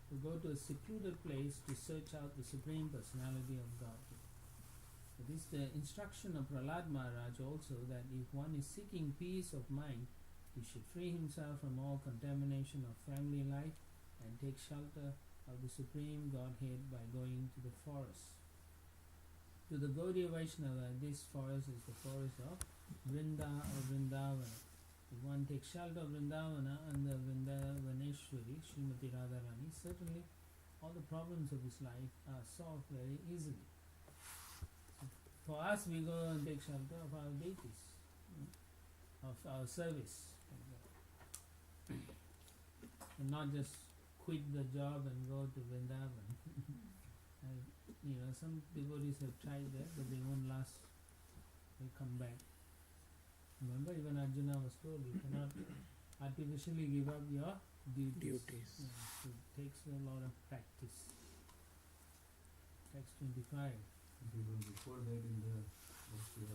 to go to a secluded place to search out the Supreme Personality of Godhead. It is the instruction of Prahlad Maharaj also that if one is seeking peace of mind, he should free himself from all contamination of family life and take shelter of the Supreme Godhead by going to the forest. To the Gaudiya Vaishnava, this forest is the forest of Vrinda or Vrindavana. If one takes shelter of Vrindavana under Vrindavaneshwari, Srimati Radharani, certainly all the problems of his life are solved very easily. So for us, we go and take shelter of our deities, of our service, like that. And not just quit the job and go to Vrindavan. Some devotees have tried that, but they won't last. They come back. Remember, even Arjuna was told, you cannot artificially give up your duties. Yeah, so it takes a lot of practice. Text 25. Even before that, in the also,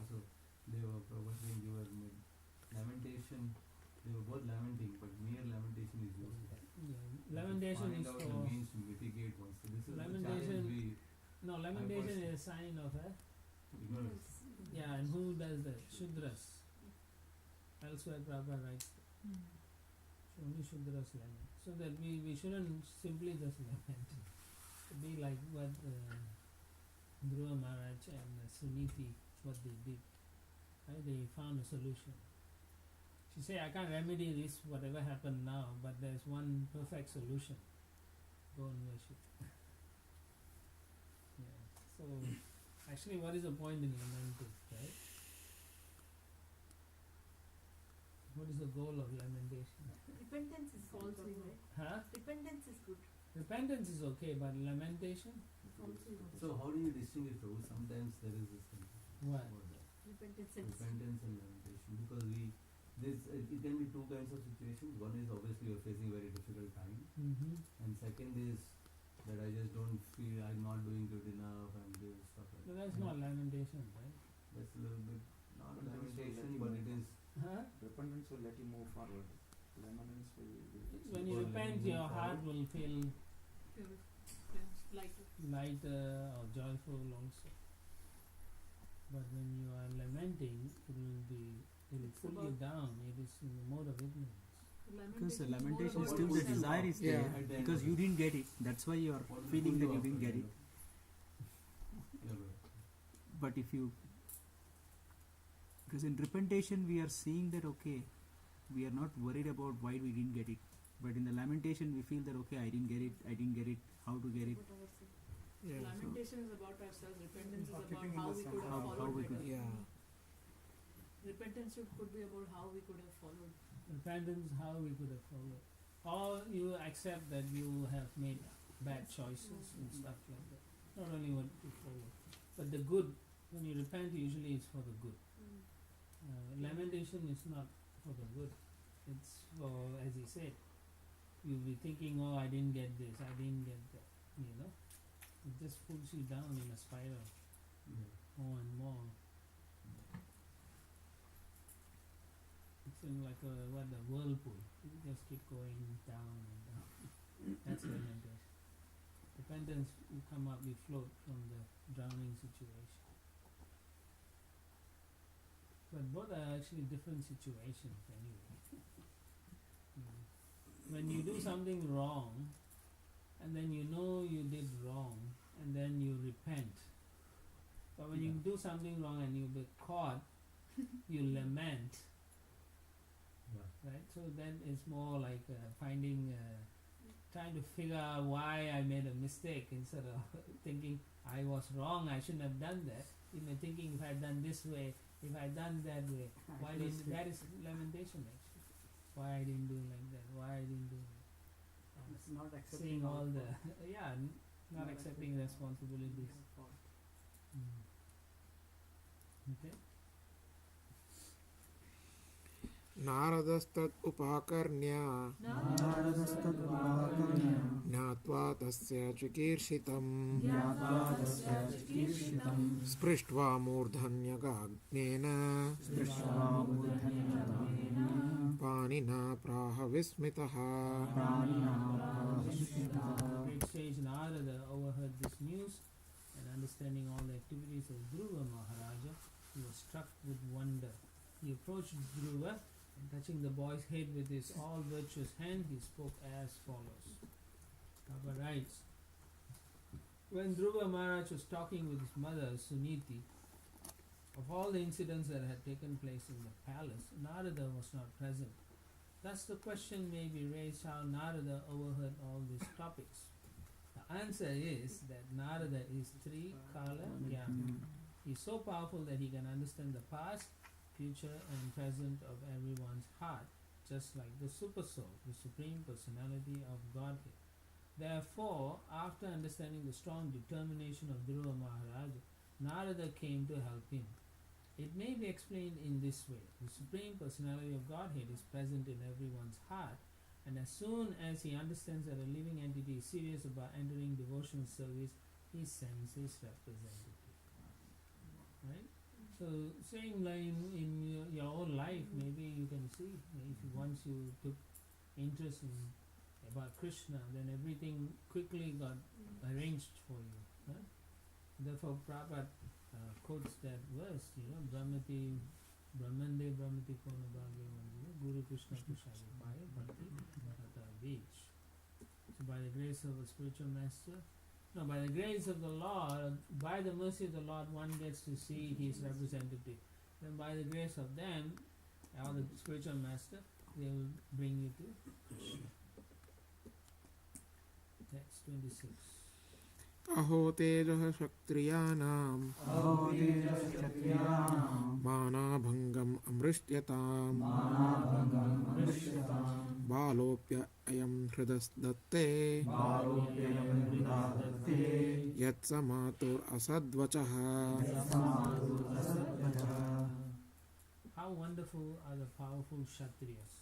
they were probably lamentation. They were both lamenting, but mere lamentation is useless. Yeah, lamentation Find is out for the means to mitigate one. So this is lamentation- the challenge no. Lamentation is a sign of a ignorance. yeah. And who does that? Shudras. Elsewhere, Prabhupada writes only Shudras lament. So that we shouldn't simply just lament. Be like what Dhruva Maharaj and Suniti, what they did. Right? They found a solution. She said, I can't remedy this, whatever happened now, but there's one perfect solution. Go and worship. Yeah. So, actually, what is the point in lamenting, right? What is the goal of lamentation? Repentance is False good, ego. right? Huh? Repentance is good. Repentance is okay, but lamentation? False ego. So how do you distinguish those? Sometimes there is this confusion What? about that. Repentance and Repentance and lamentation, because it can be two kinds of situations. One is obviously you're facing a very difficult time, Mm-hmm. and second is that I just don't feel I'm not doing good enough and this stuff like But that. that's not lamentation, right? That's a little bit not Repentance will lamentation, let you but move it is Huh? Repentance will let you move forward. Lamentation will When you Or repent, move your heart forward. will feel Pure. Yeah. Lighter. lighter or joyful also. But when you are lamenting, it will It's pull you about- down. It is in the mode of ignorance. because the Lamentation is more lamentation about still the yourself. desire is Yeah. there At the end because of you it. didn't get it. That's why you are what will feeling pull that you up didn't at get the it. end of- Yeah, right. But if you, because in repentation we are seeing that okay, we are not worried about why we didn't get it. But in the lamentation we feel that okay, I didn't get it, how to get it. what I said. Yeah. Lamentation is about ourselves. Repentance is Or about keeping in how the we same could have how followed we better. could- Yeah. Repentance could be about how we could have followed. Repentance, how we could have followed. Or you accept that you have made bad choices and stuff like that. Not only what to follow, but the good. When you repent, usually it's for the good. Mm. Lamentation is not for the good. It's for, as he said, you'll be thinking, oh, I didn't get this, I didn't get that, you know. It just pulls you down in a spiral more and more. It's in like a whirlpool. You just keep going down and down. That's lamentation. Repentance, you come up, you float from the drowning situation. But both are actually different situations anyway. When you do something wrong, and then you know you did wrong, and then you repent. But when you do something wrong and you get caught, you lament. Right? So then it's more like finding, trying to figure out why I made a mistake instead of thinking I was wrong, I shouldn't have done that. You know, thinking if I had done this way, if I had done that way, why didn't, that is lamentation actually. Why I didn't do like that, why I didn't do that. It's not accepting Seeing all the, fault. not accepting responsibilities. Fault. Okay? नारदस्तद् उपाकर्ण्य ज्ञात्वा तस्य चिकीर्षितम् स्पृष्ट्वा मूर्धन्यगाग्नेन पाणिना प्राह विस्मितः. Great sage Narada overheard this news, and understanding all the activities of Dhruva Maharaja, he was struck with wonder. He approached Dhruva, and touching the boy's head with his all-virtuous hand, he spoke as follows. Prabhupada writes, when Dhruva Maharaj was talking with his mother, Suniti, of all the incidents that had taken place in the palace, Narada was not present. Thus the question may be raised how Narada overheard all these topics. The answer is that Narada is Trikala Jnana. He is so powerful that he can understand the past, future and present of everyone's heart, just like the Super Soul, the Supreme Personality of Godhead. Therefore, after understanding the strong determination of Dhruva Maharaja, Narada came to help him. It may be explained in this way. The Supreme Personality of Godhead is present in everyone's heart, and as soon as he understands that a living entity is serious about entering devotional service, he sends his representative. Right? So, same line in your own life, maybe you can see, if once you took interest in about Krishna, then everything quickly got arranged for you. Right? Therefore, Prabhupada quotes that verse, Brahmati, Brahmande Brahmati Kona Bhagavani, Guru Krishna Kushali Paya Bhakti Tata Beach. So, by the grace of a spiritual master, no, by the grace of the Lord, by the mercy of the Lord, one gets to see his representative. Then by the grace of them, or the spiritual master, they will bring you to Krishna. Text 26. अहो तेजः क्षत्रियाणां मानाभङ्गम् अमृष्ट्यताम् बालोऽप्ययं हृदस्दत्ते यत्समातुरसद्वचः. How wonderful are the powerful Kshatriyas.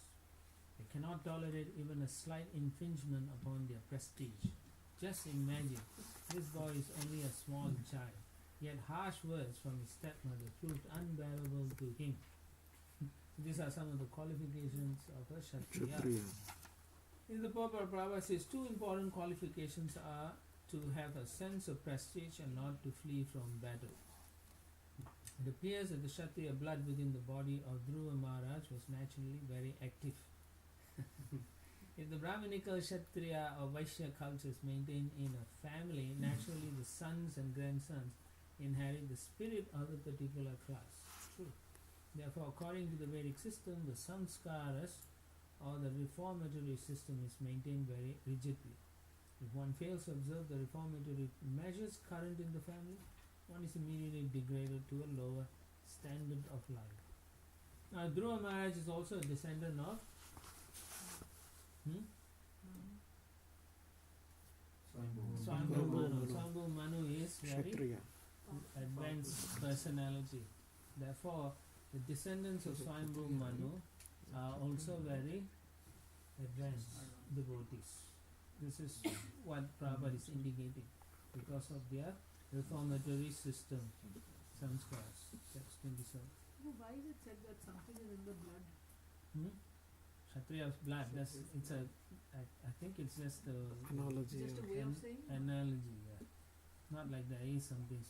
They cannot tolerate even a slight infringement upon their prestige. Just imagine, this boy is only a small child, yet harsh words from his stepmother proved unbearable to him. These are some of the qualifications of a Kshatriya. In the Prabhupada says two important qualifications are to have a sense of prestige and not to flee from battle. It appears that the Kshatriya blood within the body of Dhruva Maharaj was naturally very active. If the Brahminical, Kshatriya or Vaishya cultures maintained in a family, naturally the sons and grandsons inherit the spirit of the particular class. True. Therefore, according to the Vedic system, the samskaras or the reformatory system is maintained very rigidly. If one fails to observe the reformatory measures current in the family, one is immediately degraded to a lower standard of life. Now, Dhruva Maharaj is also a descendant of Swambhu Manu. Swambhu Manu is very Kshatriya. advanced personality. Therefore, the descendants of Swambhu Manu are also very advanced devotees. This is what Prabhupada is indicating because of their reformatory system, samskaras. That's 27. Why is it said that something is in the blood? Kshatriya's blood. That's it's a. I think it's just a Analogy. Just a way of saying? analogy. Yeah. Not like there is something.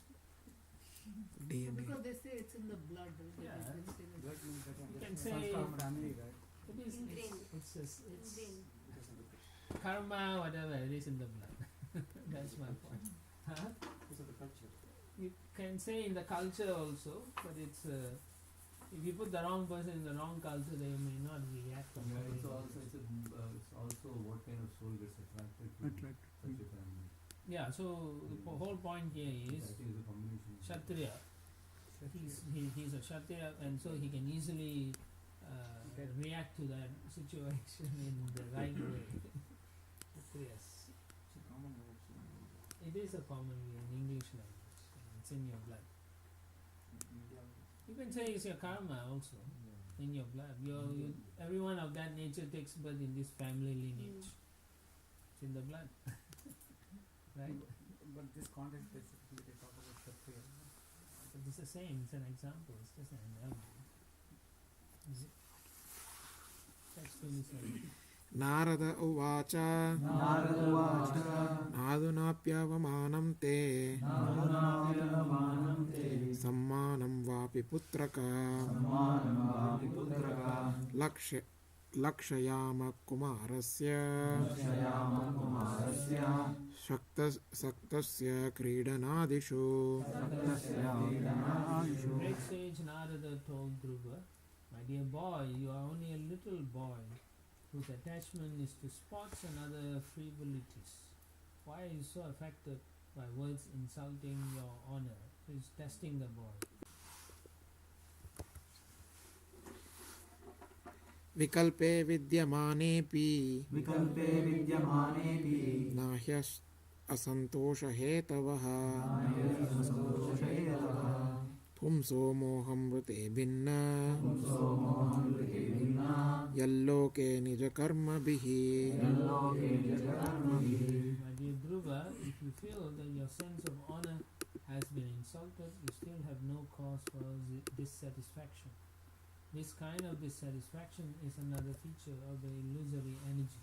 DNA. Because they say it's in the blood. Right? Yeah. They say that. Blood means that You can it's say- sanskar family, right? It is. Ingrained. It's just. It's Ingrained. Because of the karma, whatever. It is in the blood. That's my point. Huh? because of the culture. You can say in the culture also, but it's. If you put the wrong person in the wrong culture, they may not react. Yeah, it's accordingly. it's also what kind of soul gets attracted to such a family. Yeah, so the whole point here I is think it's a combination. Kshatriya. He's a Kshatriya, and so he can easily react to that situation in the right way. Kshatriyas. It's a common word. It is a common way in English language. It's in your blood. In India, You can say it's your karma also in your blood. Everyone of that nature takes birth in this family lineage. It's in the blood, right? but this context specifically they talk about Kshatriya. But it's the same. It's an example. It's just an analogy. Is it? That's 27. Narad उवाच नादुनाप्यवमानं ते सम्मानं वापि पुत्रका लक्षयाम कुमारस्य सक्तस्य क्रीडनादिषु Great sage Narada told Dhruva, "My dear boy, you are only a little boy whose attachment is to sports and other frivolities. Why are you so affected by words insulting your honor?" He's testing the boy. विकल्पे विद्यमानेऽपि नाह्यस् असन्तोषहेतवः पुंसो मोहमृते भिन्न यल्लोके निजकर्मभिः My dear Dhruva, if you feel that your sense of honor has been insulted, you still have no cause for dissatisfaction. This kind of dissatisfaction is another feature of the illusory energy.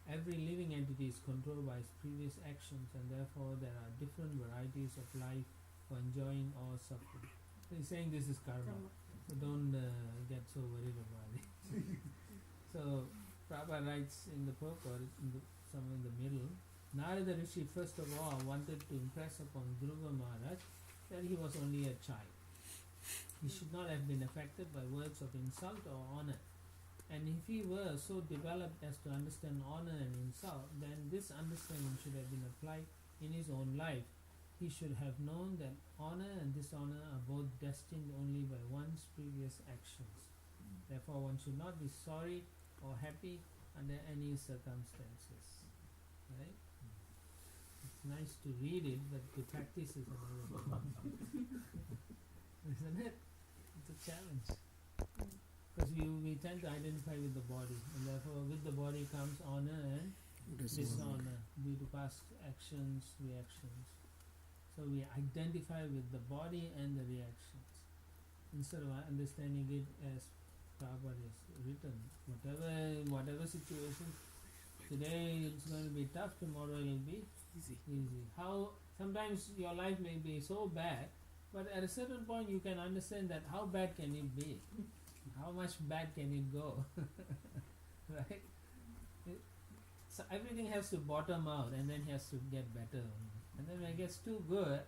Every living entity is controlled by its previous actions, and therefore there are different varieties of life for enjoying or suffering. So he's saying this is karma. So don't get so worried about it. So Prabhupada writes in the purport, somewhere in the middle, Narada Rishi first of all wanted to impress upon Dhruva Maharaj that he was only a child. He should not have been affected by words of insult or honor. And if he were so developed as to understand honor and insult, then this understanding should have been applied in his own life. He should have known that honor and dishonor are both destined only by one's previous actions. Therefore, one should not be sorry or happy under any circumstances. Right? It's nice to read it, but to practice is another thing. Isn't it? It's a challenge. Because we tend to identify with the body, and therefore with the body comes honor and dishonor due to past actions, reactions. So we identify with the body and the reactions instead of understanding it as Prabhupada has written. Whatever situation, today it's going to be tough, tomorrow it will be easy. How sometimes your life may be so bad, but at a certain point you can understand that how bad can it be? How much bad can it go? Right? So everything has to bottom out and then has to get better. And then when it gets too good,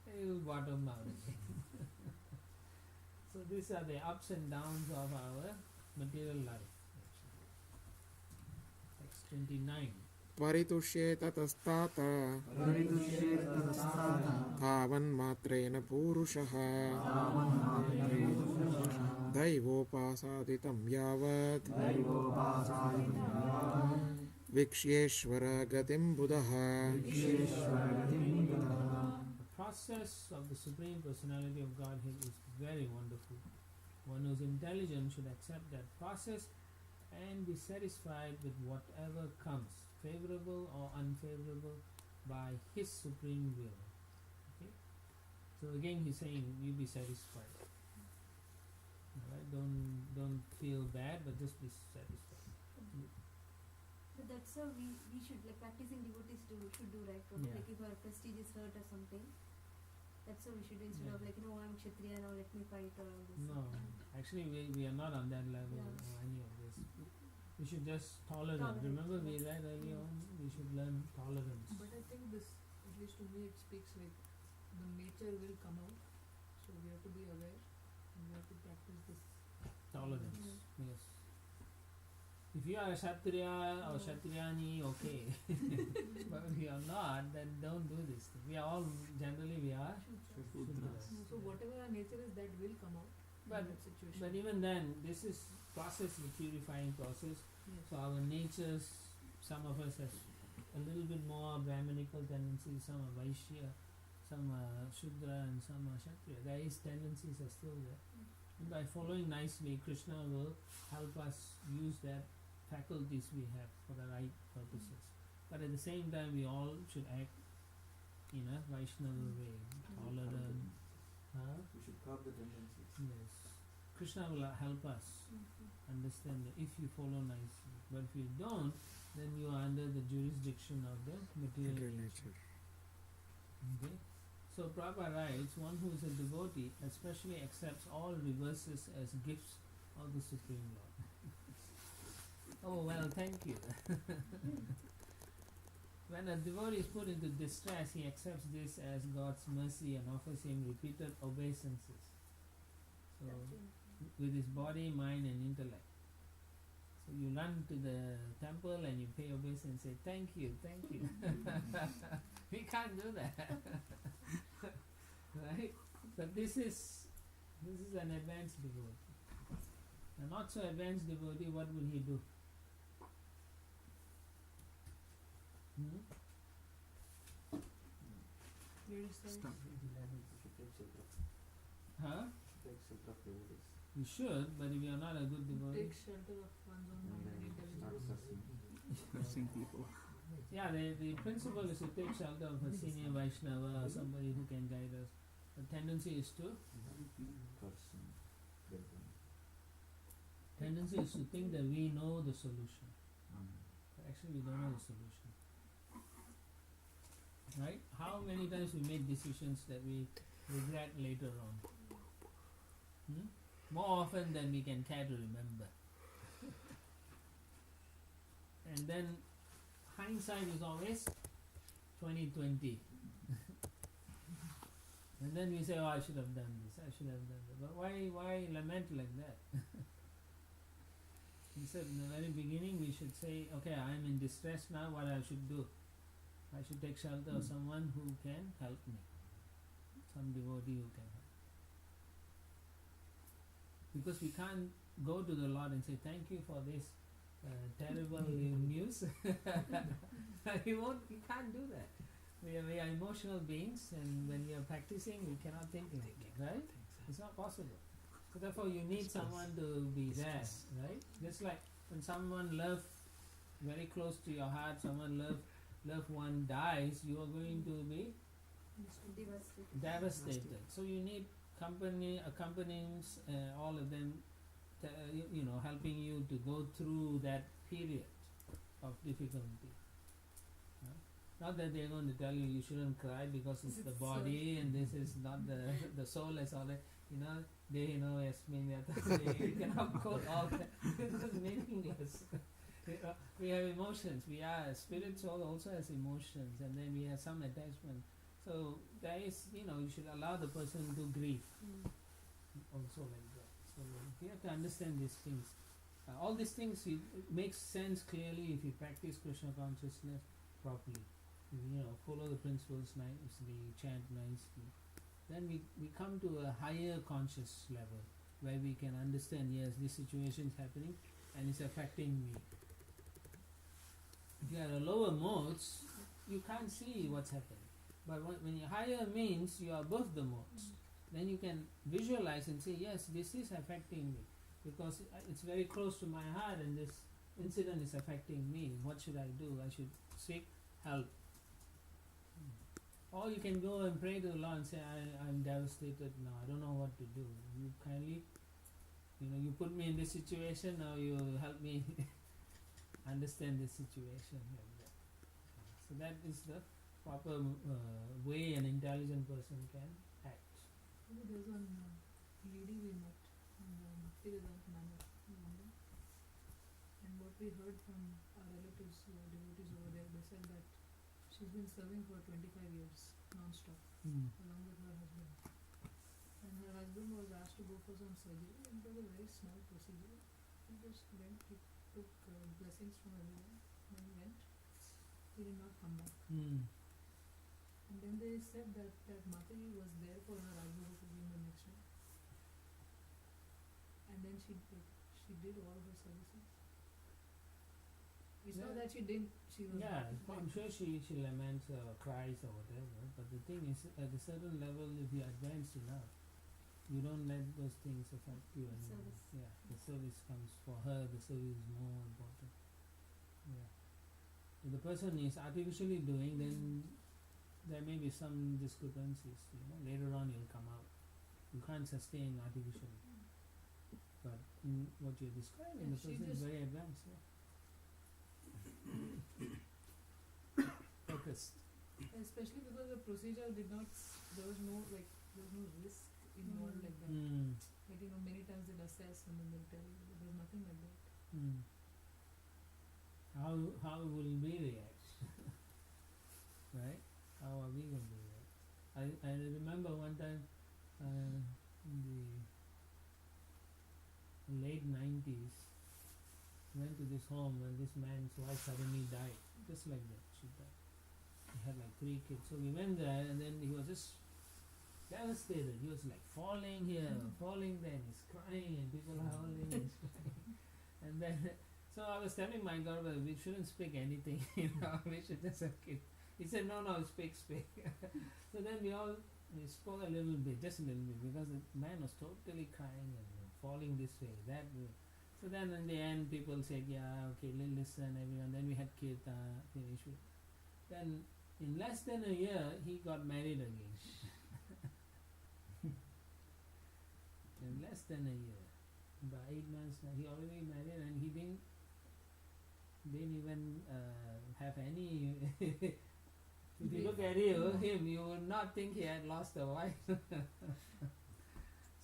it will bottom out again. So these are the ups and downs of our material life. Text 29. परितुष्येत तस्तात तावन्मात्रेण पूरुषः दैवोपासादितं यावत् विक्ष्येश्वर गतिं बुधः. The process of the Supreme Personality of Godhead is very wonderful. One who is intelligent should accept that process and be satisfied with whatever comes, favorable or unfavorable, by his supreme will. Okay? So again he's saying you be satisfied. Alright? Don't feel bad, but just be satisfied. But that's how we should, like, practicing devotees should do, right? Prabhu? Yeah. Like if our prestige is hurt or something, that's how we should do, instead Yeah. of like, I'm Kshatriya, now let me fight or all this. No, actually we are not on that level Yeah. or any of this. We should just tolerate. Tolerate, Remember we yeah. read earlier Yeah. on, we should learn tolerance. But I think this, at least to me, it speaks like the nature will come out. So we have to be aware and we have to practice this. Tolerance, Mm. yes. If you are a Kshatriya or No. Kshatriyani, okay. But if you are not, then don't do this thing. We are all, generally we are Shudras. So whatever our nature is, that will come out But- in that situation. But even then, this is process, the purifying process. Yes. So our natures, some of us has a little bit more Brahminical tendencies, some are Vaishya, some are Shudra and some are Kshatriya. These tendencies are still there. And by following nicely, Krishna will help us use that faculties we have for the right purposes. But at the same time, we all should act in a Vaishnava way, tolerant. Huh? We should curb the tendencies. Yes. Krishna will help us understand that if you follow nicely. But if you don't, then you are under the jurisdiction of the material nature. Okay? So Prabhupada writes, one who is a devotee especially accepts all reverses as gifts of the Supreme Lord. Oh well, thank you. When a devotee is put into distress, he accepts this as God's mercy and offers him repeated obeisances. So, with his body, mind and intellect. So you run to the temple and you pay obeisance and say, thank you, thank you. We can't do that. Right? But this is an advanced devotee. A not so advanced devotee, what will he do? Hmm? Stop. Huh? You should, but if you are not a good devotee, Take shelter of one's own mind and intelligence. Cursing people. yeah, the principle is to take shelter of a senior Vaishnava or somebody who can guide us. The tendency is to think that we know the solution. But actually, we don't know the solution. Right? How many times we make decisions that we regret later on? Hmm? More often than we can care to remember. And then hindsight is always 20/20. And then we say, oh, I should have done this, I should have done that. But why lament like that? Instead, in the very beginning, we should say, okay, I am in distress now, what I should do? I should take shelter of someone who can help me. Some devotee who can help. Because we can't go to the Lord and say, thank you for this terrible news. We can't do that. We are emotional beings, and when we are practicing, we cannot think like that, right? It's not possible. So therefore, you need someone to be there, right? Just like when someone very close to your heart, someone loved one dies, you are going to be devastated. So you need accompaniments, all of them, helping you to go through that period of difficulty. Not that they're going to tell you shouldn't cry because it's the body and this is not the soul as all that. You cannot quote all that. It's meaningless. We have emotions. We are spirit soul also has emotions, and then we have some attachment. So there is, you should allow the person to grieve also like that. So you have to understand these things. All these things it makes sense clearly if you practice Krishna consciousness properly. Follow the principles nicely, chant nicely. Then we come to a higher conscious level where we can understand, yes, this situation is happening and it's affecting me. If you are at lower modes, you can't see what's happening. But when you're higher means you are above the modes. then you can visualize and say, yes, this is affecting me because it's very close to my heart and this incident is affecting me. What should I do? I should seek help. Or you can go and pray to the Lord and say, I'm devastated now, I don't know what to do. You kindly, you put me in this situation, now you help me understand this situation. Like that. So that is the proper way an intelligent person can act. There's one lady we met in the Bhaktivedanta manor in London, and what we heard from our relatives who are devotees over there, they said that she's been serving for 25 years non-stop along with her husband, and her husband was asked to go for some surgery, and it was a very small procedure. He just went, he took blessings from everyone, then he went, he did not come back. And then they said that Mataji was there for her Rajbhog in the next day. And then she did all her services. It's not that she didn't, she was Yeah, not I'm sure she laments or cries or whatever, but the thing is, at a certain level, if you advance enough, you don't let those things affect you anymore. Service. Yeah, the service comes for her, the service is more important. Yeah. If the person is artificially doing, then there may be some discrepancies, later on you'll come out. You can't sustain artificially. But in what you're describing, the And she person is just- very advanced, focused. especially because the procedure did not, there was no risk involved like that. Like, many times they'll assess and then they'll tell you, but there's nothing like that. How will we react? Right? How are we going to react? I remember one time in the late 90s, went to this home and this man's wife suddenly died, just like that. She died. He had like 3 kids. So we went there and then he was just devastated. He was like falling here, falling there, and he's crying and people are howling and he's crying. And then, so I was telling my daughter, we shouldn't speak anything, we should just keep. He said, no, speak. So then we spoke a little bit, just a little bit, because the man was totally crying and falling this way, that way. So then in the end, people said, yeah, okay, listen, everyone. Then we had kirtan, finished with. Then in less than a year, he got married again. In less than a year, by 8 months, he already married, and he didn't even have any. If you look at him, you would not think he had lost a wife.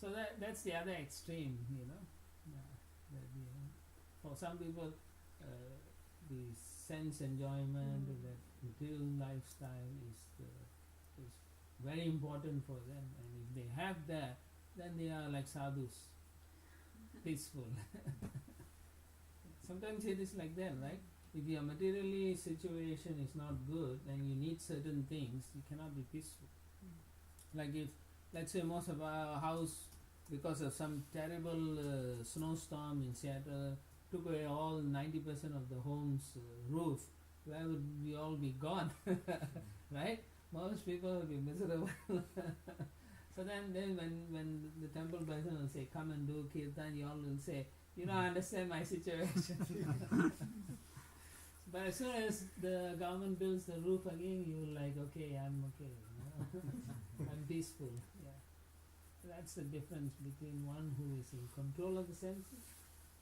So that's the other extreme, for some people, the sense enjoyment, that material lifestyle is very important for them, and if they have that, then they are like sadhus, peaceful. Sometimes it is like that, right? If your materially situation is not good and you need certain things, you cannot be peaceful. Like if, let's say, most of our house, because of some terrible snowstorm in Seattle, took away all 90% of the home's roof, where would we all be gone? Right? Most people will be miserable. So then when the temple person will say, come and do kirtan, you all will say, you don't understand my situation. But as soon as the government builds the roof again, you will like, okay, I'm okay, I'm peaceful. Yeah. That's the difference between one who is in control of the senses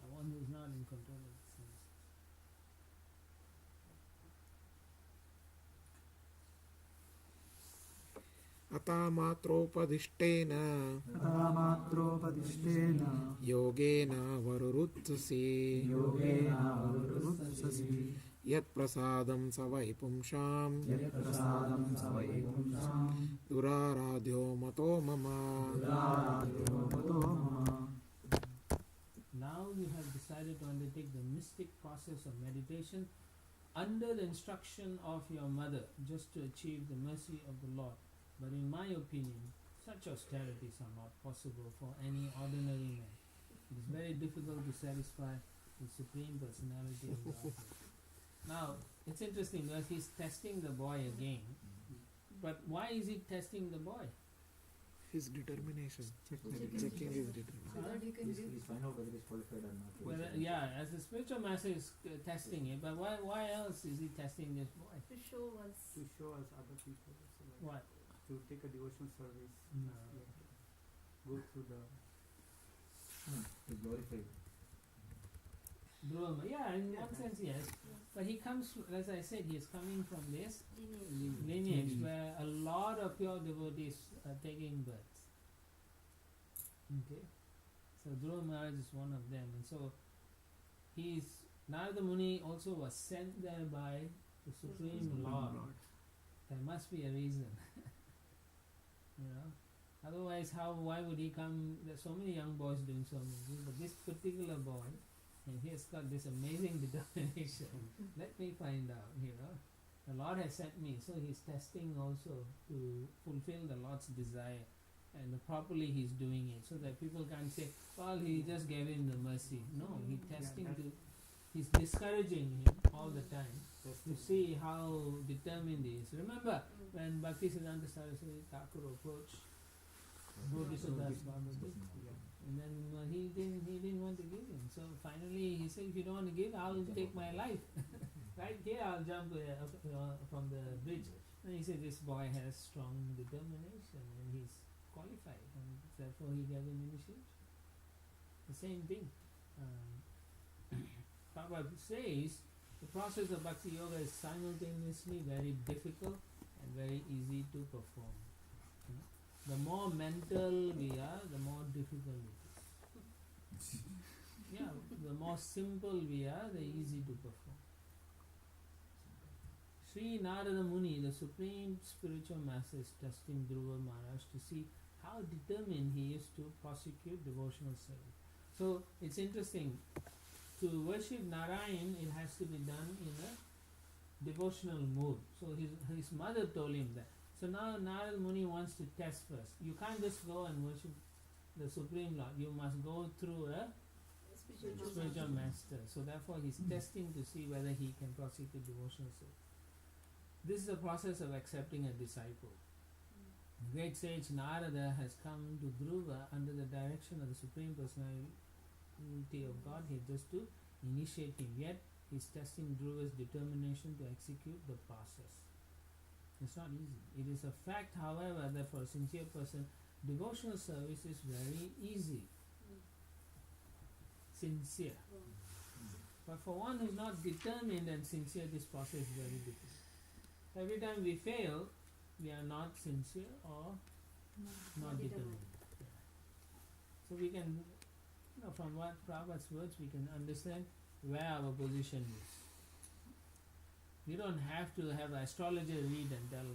and one who is not in control of the senses. अतामात्रोपदिष्टेन योगेन वरुरुत्ससि यत्प्रसादं स वै पुंसां दुराराध्यो मतो मम. Now you have decided to undertake the mystic process of meditation under the instruction of your mother, just to achieve the mercy of the Lord. But in my opinion, such austerities are not possible for any ordinary man. It is very difficult to satisfy the Supreme Personality of Godhead. Now, it's interesting because he's testing the boy again. But why is he testing the boy? his determination. Checking Checking his So determination. that he can Please, give. please find out whether he's qualified or not. Well, yeah, as the spiritual master is testing it, but why else is he testing this boy? To show us. To show us other people. So like What? to take a devotional service. No. You have to go through the. He's glorified. Brahma. Yeah, in Yeah, one that's- sense, yes. But he comes, as I said, he is coming from this Lineage. lineage where a lot of pure devotees are taking birth. Okay, so Dhruva Maharaj is one of them, and so Narada Muni also was sent there by the Supreme Lord. There must be a reason, you know. Otherwise, why would he come? There's so many young boys doing so many things, but this particular boy, and he has got this amazing determination. Let me find out, you know. The Lord has sent me, so he's testing also to fulfill the Lord's desire, and properly he's doing it, so that people can't say, well, he just gave him the mercy. No, he's testing he's discouraging him all the time to see how determined he is. Remember when Bhaktisiddhanta Saraswati Thakur approached Bodhisattva Babaji, and then he didn't want to give him. So finally he said, if you don't want to give, I'll take my life. Right here, I'll jump from the bridge. And he said, this boy has strong determination and he's qualified, and therefore he gave him initiation. The same thing. Prabhupada says the process of Bhakti Yoga is simultaneously very difficult and very easy to perform. The more mental we are, the more difficult it is. Yeah, the more simple we are, the easy to perform. Sri Narada Muni, the supreme spiritual master, is testing Dhruva Maharaj to see how determined he is to prosecute devotional service. So it's interesting. To worship Narayan, it has to be done in a devotional mood. So his mother told him that. So now Narada Muni wants to test first. You can't just go and worship the Supreme Lord. You must go through a spiritual master. So therefore he's testing to see whether he can prosecute devotional service. This is the process of accepting a disciple. The great sage Narada has come to Dhruva under the direction of the Supreme Personality of Godhead just to initiate him. Yet he's testing Dhruva's determination to execute the process. It's not easy. It is a fact, however, that for a sincere person, devotional service is very easy. Sincere. But for one who's not determined and sincere, this process is very difficult. Every time we fail, we are not sincere or not determined. Yeah. So we can, from what Prabhupada's words, we can understand where our position is. We don't have to have an astrologer read and tell.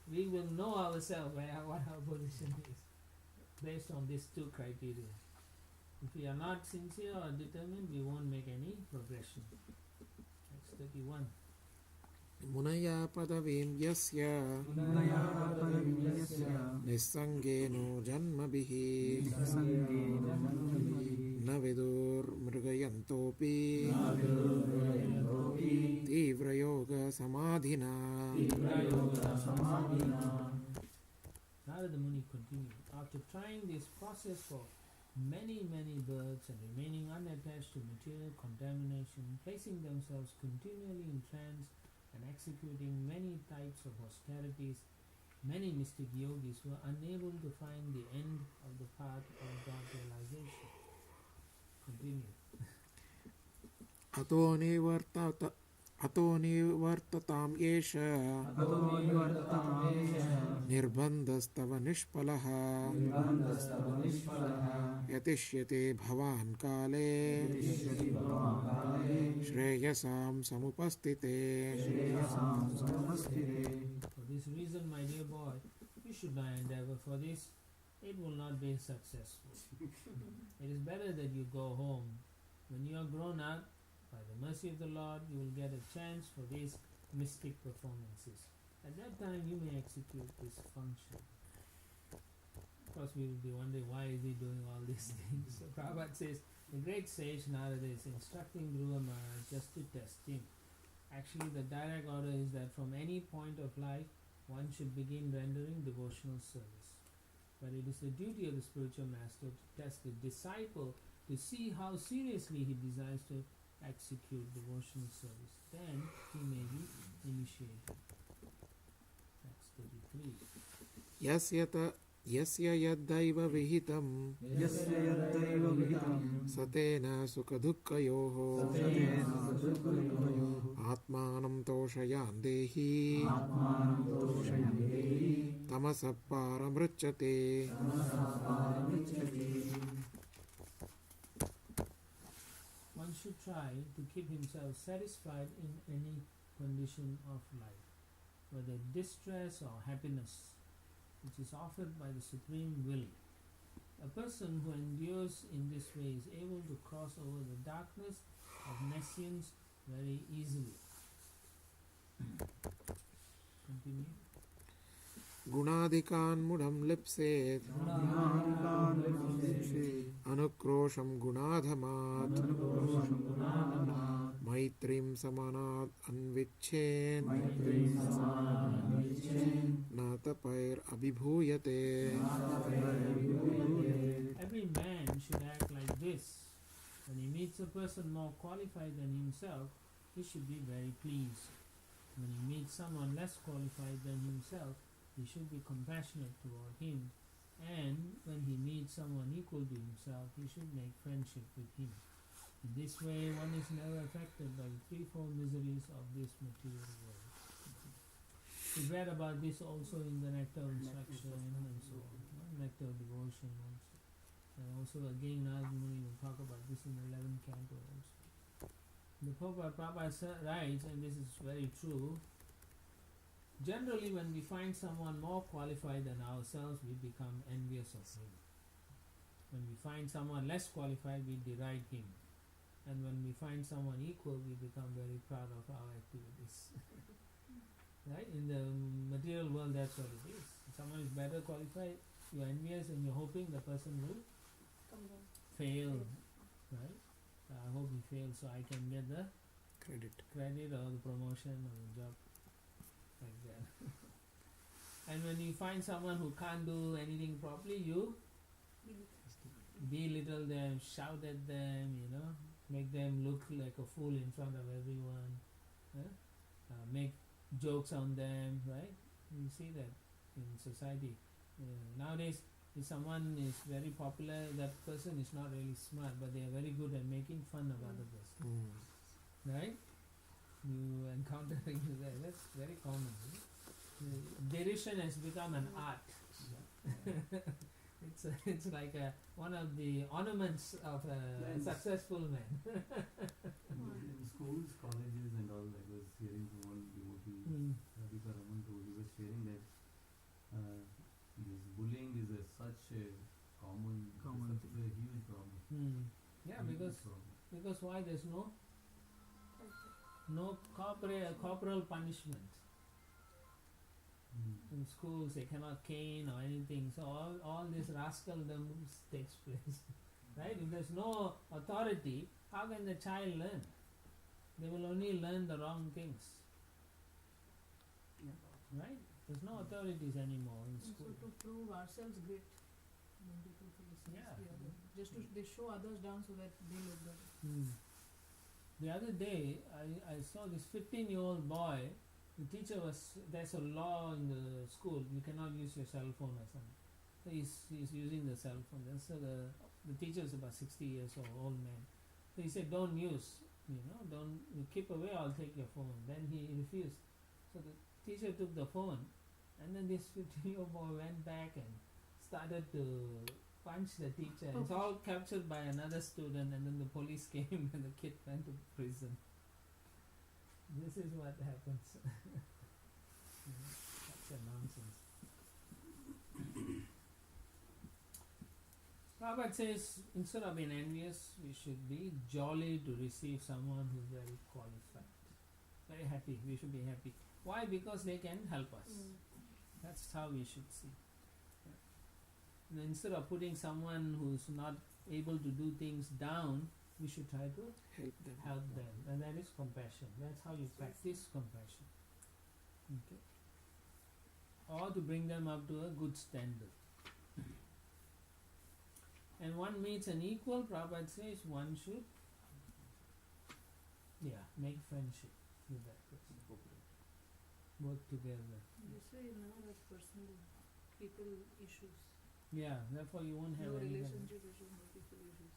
We will know ourselves what our position is based on these two criteria. If we are not sincere or determined, we won't make any progression. That's 31. Munaya padavim yasya nissangeno janmabihi na vidur mrigayantopi tivra yoga samadhina. Narada Muni continued. After trying this process for many births and remaining unattached to material contamination, placing themselves continually in trance and executing many types of austerities, many mystic yogis were unable to find the end of the path of God realization. Continue. Ato nivartatam yesha nirbandhastava nishpalaha yatishyate bhavan kale shreyasam samupastite. For this reason, my dear boy, you should not endeavor for this. It will not be successful. It is better that you go home. When you are grown up, by the mercy of the Lord, you will get a chance for these mystic performances. At that time, you may execute this function. Of course, we will be wondering why is he doing all these things. So Prabhupada says, the great sage Narada is instructing Dhruva Maharaj just to test him. Actually, the direct order is that from any point of life, one should begin rendering devotional service. But it is the duty of the spiritual master to test the disciple to see how seriously he desires to execute devotional service. Then he may be initiated. That's 33. यस्य यद्दैव विहितं यस्य यद्दैव विहितं सतेन सुखदुःखयोः सतेन सुखदुःखयोः आत्मानं तोषयान् देहि आत्मानं तोषयन् देहि तमसः पारमृच्यते. तमसः पारमुच्यते. One should try to keep himself satisfied in any condition of life, whether distress or happiness, which is offered by the Supreme Will. A person who endures in this way is able to cross over the darkness of nescience very easily. Continue. गुणाधिकान् मुढं लिप्सेत् अनुक्रोशं गुणाधमात् मैत्रीं समानात् अन्विच्छेन् न तपैरभिभूयते. Every man should act like this. When he meets a person more qualified than himself, he should be very pleased. When he meets someone less qualified than himself, he should be compassionate toward him. And when he meets someone equal to himself, he should make friendship with him. In this way, one is never affected by the threefold miseries of this material world. We read about this also in the Nectar of Instruction and so on, Nectar of Devotion also. And also again, Muni will talk about this in the 11th canto also. The Prabhupada writes, and this is very true, generally when we find someone more qualified than ourselves, we become envious of him. When we find someone less qualified, we deride him. And when we find someone equal, we become very proud of our activities. Right? In the material world, that's what it is. If someone is better qualified, you're envious and you're hoping the person will Come down. fail. Right? I hope he fails so I can get the credit or the promotion or the job. Like that. And when you find someone who can't do anything properly, you belittle them, shout at them, make them look like a fool in front of everyone, make jokes on them, right? You see that in society. Nowadays, if someone is very popular, that person is not really smart, but they are very good at making fun of other person, right? You encounter things like that. That's very common. Derision has become an art. It's like one of the ornaments of a successful man. In schools, colleges and all, I was hearing from one devotee, Radhakrishna, he was sharing that this bullying is such a common Common such a huge problem. Yeah, Huge because problem. why there's no corporal punishment. In schools they cannot cane or anything, so all this rascaldom takes place. Right? If there's no authority, how can the child learn? They will only learn the wrong things. Right? There's no authorities anymore in And so school. to prove ourselves great, when people criticize Yeah. the other, just to they show others down so that they look better. The other day I saw this 15-year-old boy. The teacher there's a law in the school, you cannot use your cell phone or something. So he's using the cell phone. Then so the teacher is about 60 years old man. So he said, don't use, don't, you keep away, I'll take your phone. Then he refused. So the teacher took the phone, and then this 15-year-old boy went back and started to punch the teacher. It's all captured by another student, and then the police came and the kid went to prison. This is what happens. Such a nonsense. Prabhupada says, instead of being envious, we should be jolly to receive someone who is very qualified. Very happy. We should be happy. Why? Because they can help us. That's how we should see. And instead of putting someone who's not able to do things down, we should try to help them. And that is compassion. That's how you practice compassion. Okay? Or to bring them up to a good standard. and one meets an equal, Prabhupada says one should make friendship with that person. Work together. This way you'll never have personal people issues. Yeah, therefore you won't have No any. relationship issues, no people issues.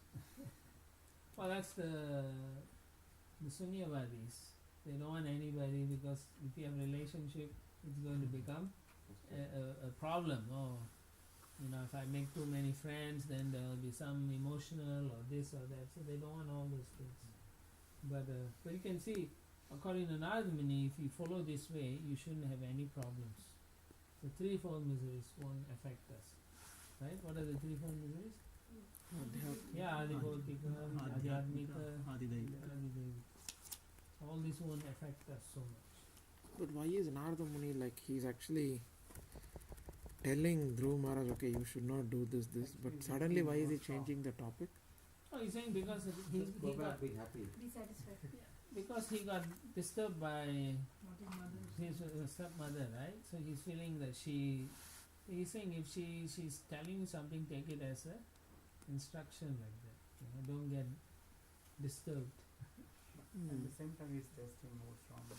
Well, that's the Sunyavadis. They don't want anybody because if you have relationship, it's going to become a problem. Oh, if I make too many friends, then there will be some emotional or this or that. So they don't want all those things. But you can see, according to Narada Muni, if you follow this way, you shouldn't have any problems. The threefold miseries won't affect us. Right? What are the threefold miseries? Yeah, Adibhautika, Adhyatmika, Adidaivika. Adidaivika. All this won't affect us so much. But why is Narada Muni like he's actually telling Dhruva Maharaj, okay, you should not do this, but suddenly why is he changing the topic? Oh, he's saying because he got be happy. Be satisfied. because he got disturbed by What is mother? his stepmother, right? So he's feeling that he's saying if she's telling you something, take it as a instruction like that. Don't get disturbed. At the same time, he's testing more strongly.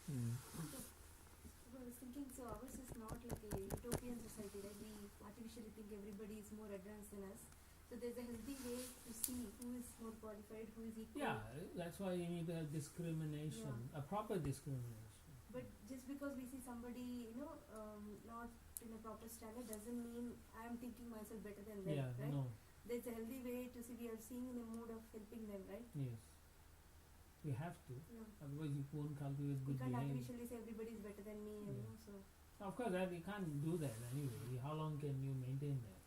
I was thinking, so ours is not like a utopian society, right? We artificially think everybody is more advanced than us. So there's a healthy way to see who is more qualified, who is equal. Yeah, that's why you need a discrimination, a proper discrimination. But just because we see somebody, not in a proper standard doesn't mean I am thinking myself better than them, Yeah, right? no, There's a healthy way to see we are seeing in the mood of helping them, right? yes. We have to, Yeah. otherwise you won't cultivate We good can't behavior. artificially say everybody is better than me, Yeah. so. Of course, that we can't do that anyway. How long can you maintain that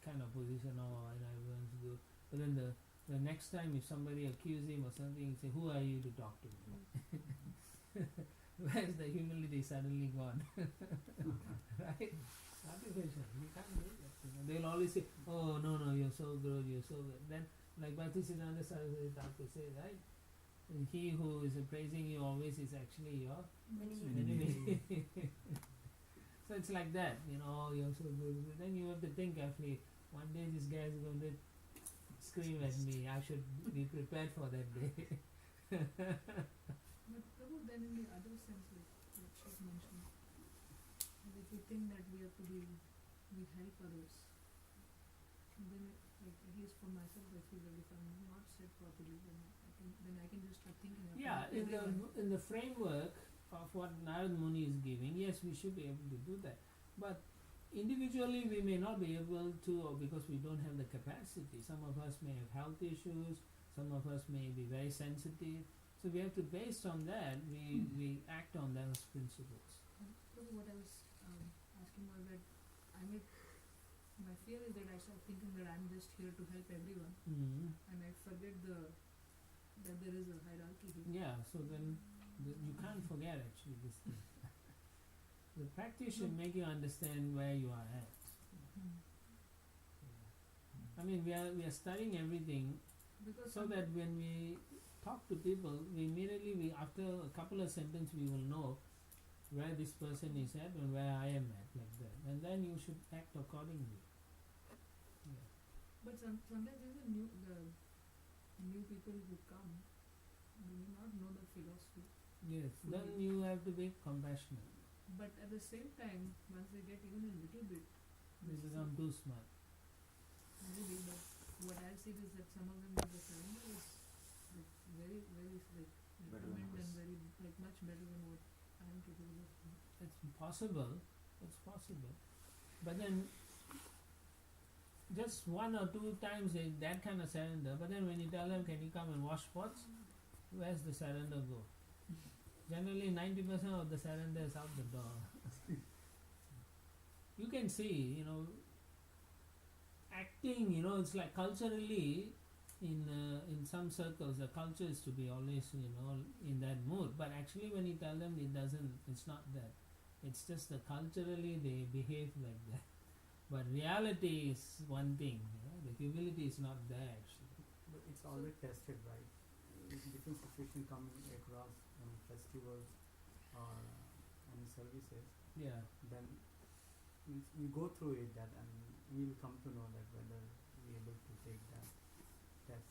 kind of position? Oh, and everyone's good. But then the next time if somebody accuses him or something, you say, who are you to talk to me? Where's the humility suddenly gone? Right? Artificial. You can't do that. They'll always say, oh, no, you're so good, you're so good. Then, like Bhaktisiddhanta Saraswati Thakur says, right? He who is praising you always is actually your enemy. So it's like that, you're so good. Then you have to think carefully, one day this guy is going to scream at me, I should be prepared for that day. But Prabhu, then in the other sense, like what she mentioned, that if we think that we help others, then like at least for myself, I feel that if I'm not set properly, then I can just start thinking of Yeah, in the framework of what Narada Muni is giving, yes, we should be able to do that. But individually we may not be able to, or because we don't have the capacity. Some of us may have health issues, some of us may be very sensitive. So we have to, based on that, we act on those principles. Prabhu, what I was asking was that my fear is that I start thinking that I'm just here to help everyone, and I forget that there is a hierarchy here. Yeah, so then you can't forget actually this thing. The practice should make you understand where you are at. I mean, we are studying everything Because so that when we talk to people, we immediately, after a couple of sentences, we will know where this person is at and where I am at, like that. And then you should act accordingly. Yeah. But sometimes there's the new people who come, they may not know the philosophy. Yes, then you have to be compassionate. But at the same time, once they get even a little bit, They become too smart. maybe, but what I've seen is that some of them, the surrender is like very, very like Better than recommend and us. very like much better than what I am capable of. It's possible. But then just one or two times that kind of surrender. But then when you tell them, can you come and wash pots? Where's the surrender go? Generally 90% of the surrender is out the door. You can see, acting, it's like culturally in some circles the culture is to be always, in that mood. But actually when you tell them it's not that. It's just that culturally they behave like that. But reality is one thing, the humility is not there actually. But it's always tested, right? In different situations coming across in festivals or any services, Yeah. then we go through it that and we'll come to know that whether we're able to take that test.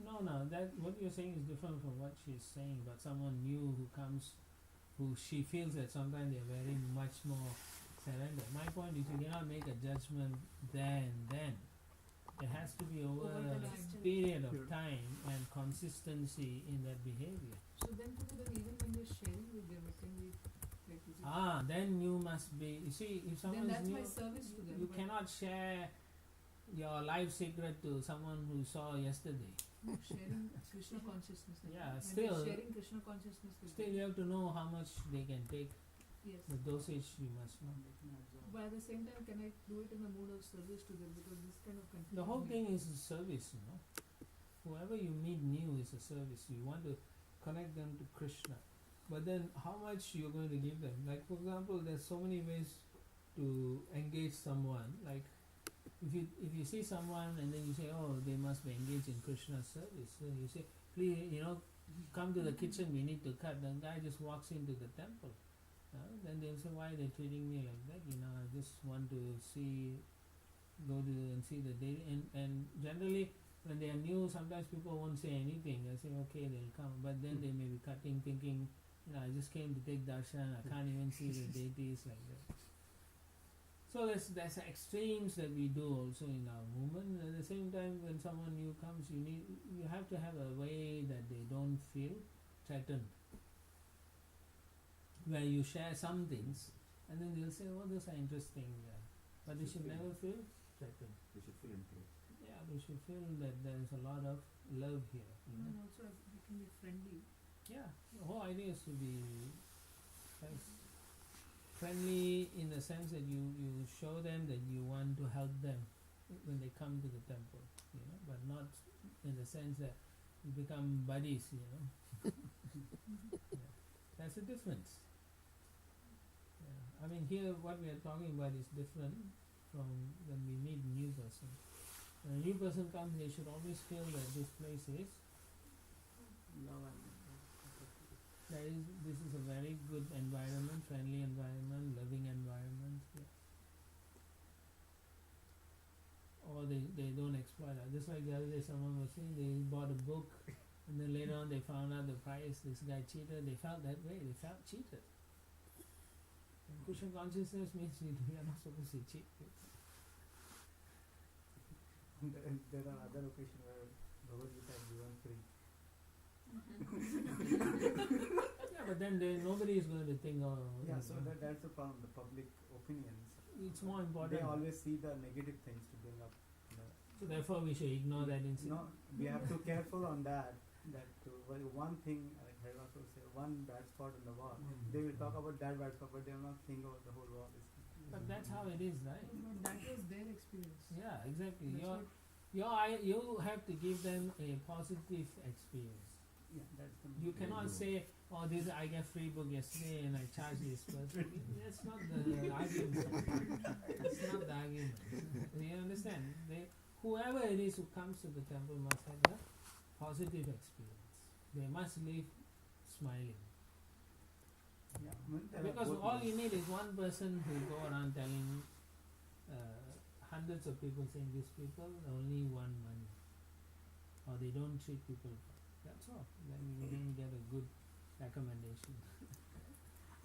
No, that what you're saying is different from what she's saying. But someone new who comes, who she feels that sometimes they're very much more surrendered. My point is, you cannot make a judgment then. It has to be over Over a the time. period of Sure. time and consistency in that behavior. So then even when we're sharing with them, can we like is it, Then you must be. You see, if then someone is that's new, my service to them. you but cannot share your life secret to someone who saw yesterday. no, sharing Krishna consciousness. Yeah, when still- we're sharing Krishna consciousness with Still, them. you have to know how much they can take. Yes. The dosage you must know. They can absorb. But at the same time, can I do it in a mood of service to them, because this kind of confuses The whole me. thing is a service, you know. Whoever you meet new is a service. You want to connect them to Krishna. But then how much you're going to give them? Like, for example, there's so many ways to engage someone. Like, if you see someone and then you say, oh, they must be engaged in Krishna's service. So you say, please, come to the kitchen, we need to cut. The guy just walks into the temple. Then they'll say, why are they treating me like that? I just want to go to and see the day. And generally, when they are new, sometimes people won't say anything. They'll say, okay, they'll come. But then they may be cutting, thinking, I just came to take darshan. I can't even see the deities like that. So there's extremes that we do also in our movement. At the same time, when someone new comes, you have to have a way that they don't feel threatened. Where you share some things, and then they'll say, "Oh, those are interesting," but they should never feel threatened. They should feel encouraged. Yeah, they should feel that there is a lot of love here. And also we can be friendly. Yeah, the whole idea is to be friendly in the sense that you show them that you want to help them when they come to the temple, but not in the sense that you become buddies, Yeah. That's the difference. Yeah. I mean, here what we are talking about is different from when we meet a new person. When a new person comes, they should always feel that this place is Love and this is a very good environment, friendly environment, loving environment. Yeah. Or they don't exploit that. Just like the other day someone was saying they bought a book and then later on they found out the price, this guy cheated, they felt that way, they felt cheated. And Krishna consciousness means we are not supposed to cheat people. there are other occasions where Bhagavad Gita is given free. Yeah, but then nobody is going to think, Yeah, so that's the problem. The public opinions. it's more important. They always see the negative things to bring up. So therefore we should ignore that incident. No, we have to careful on that. One thing, like Harivasu will say, one bad spot in the wall. They will talk about that bad spot, but they will not think about the whole wall. But that's how it is, right? But that was their experience. Yeah, exactly. That's You have to give them a positive experience. Yeah, that's the You cannot say, oh, I got free book yesterday and I charge this person. That's not the argument. That's not the argument. You understand? Whoever it is who comes to the temple must have a positive experience. They must leave smiling. Yeah, there are Because both all ways. you need is one person who go around telling hundreds of people saying these people only want money. Or they don't treat people well. That's all. Then you don't get a good recommendation.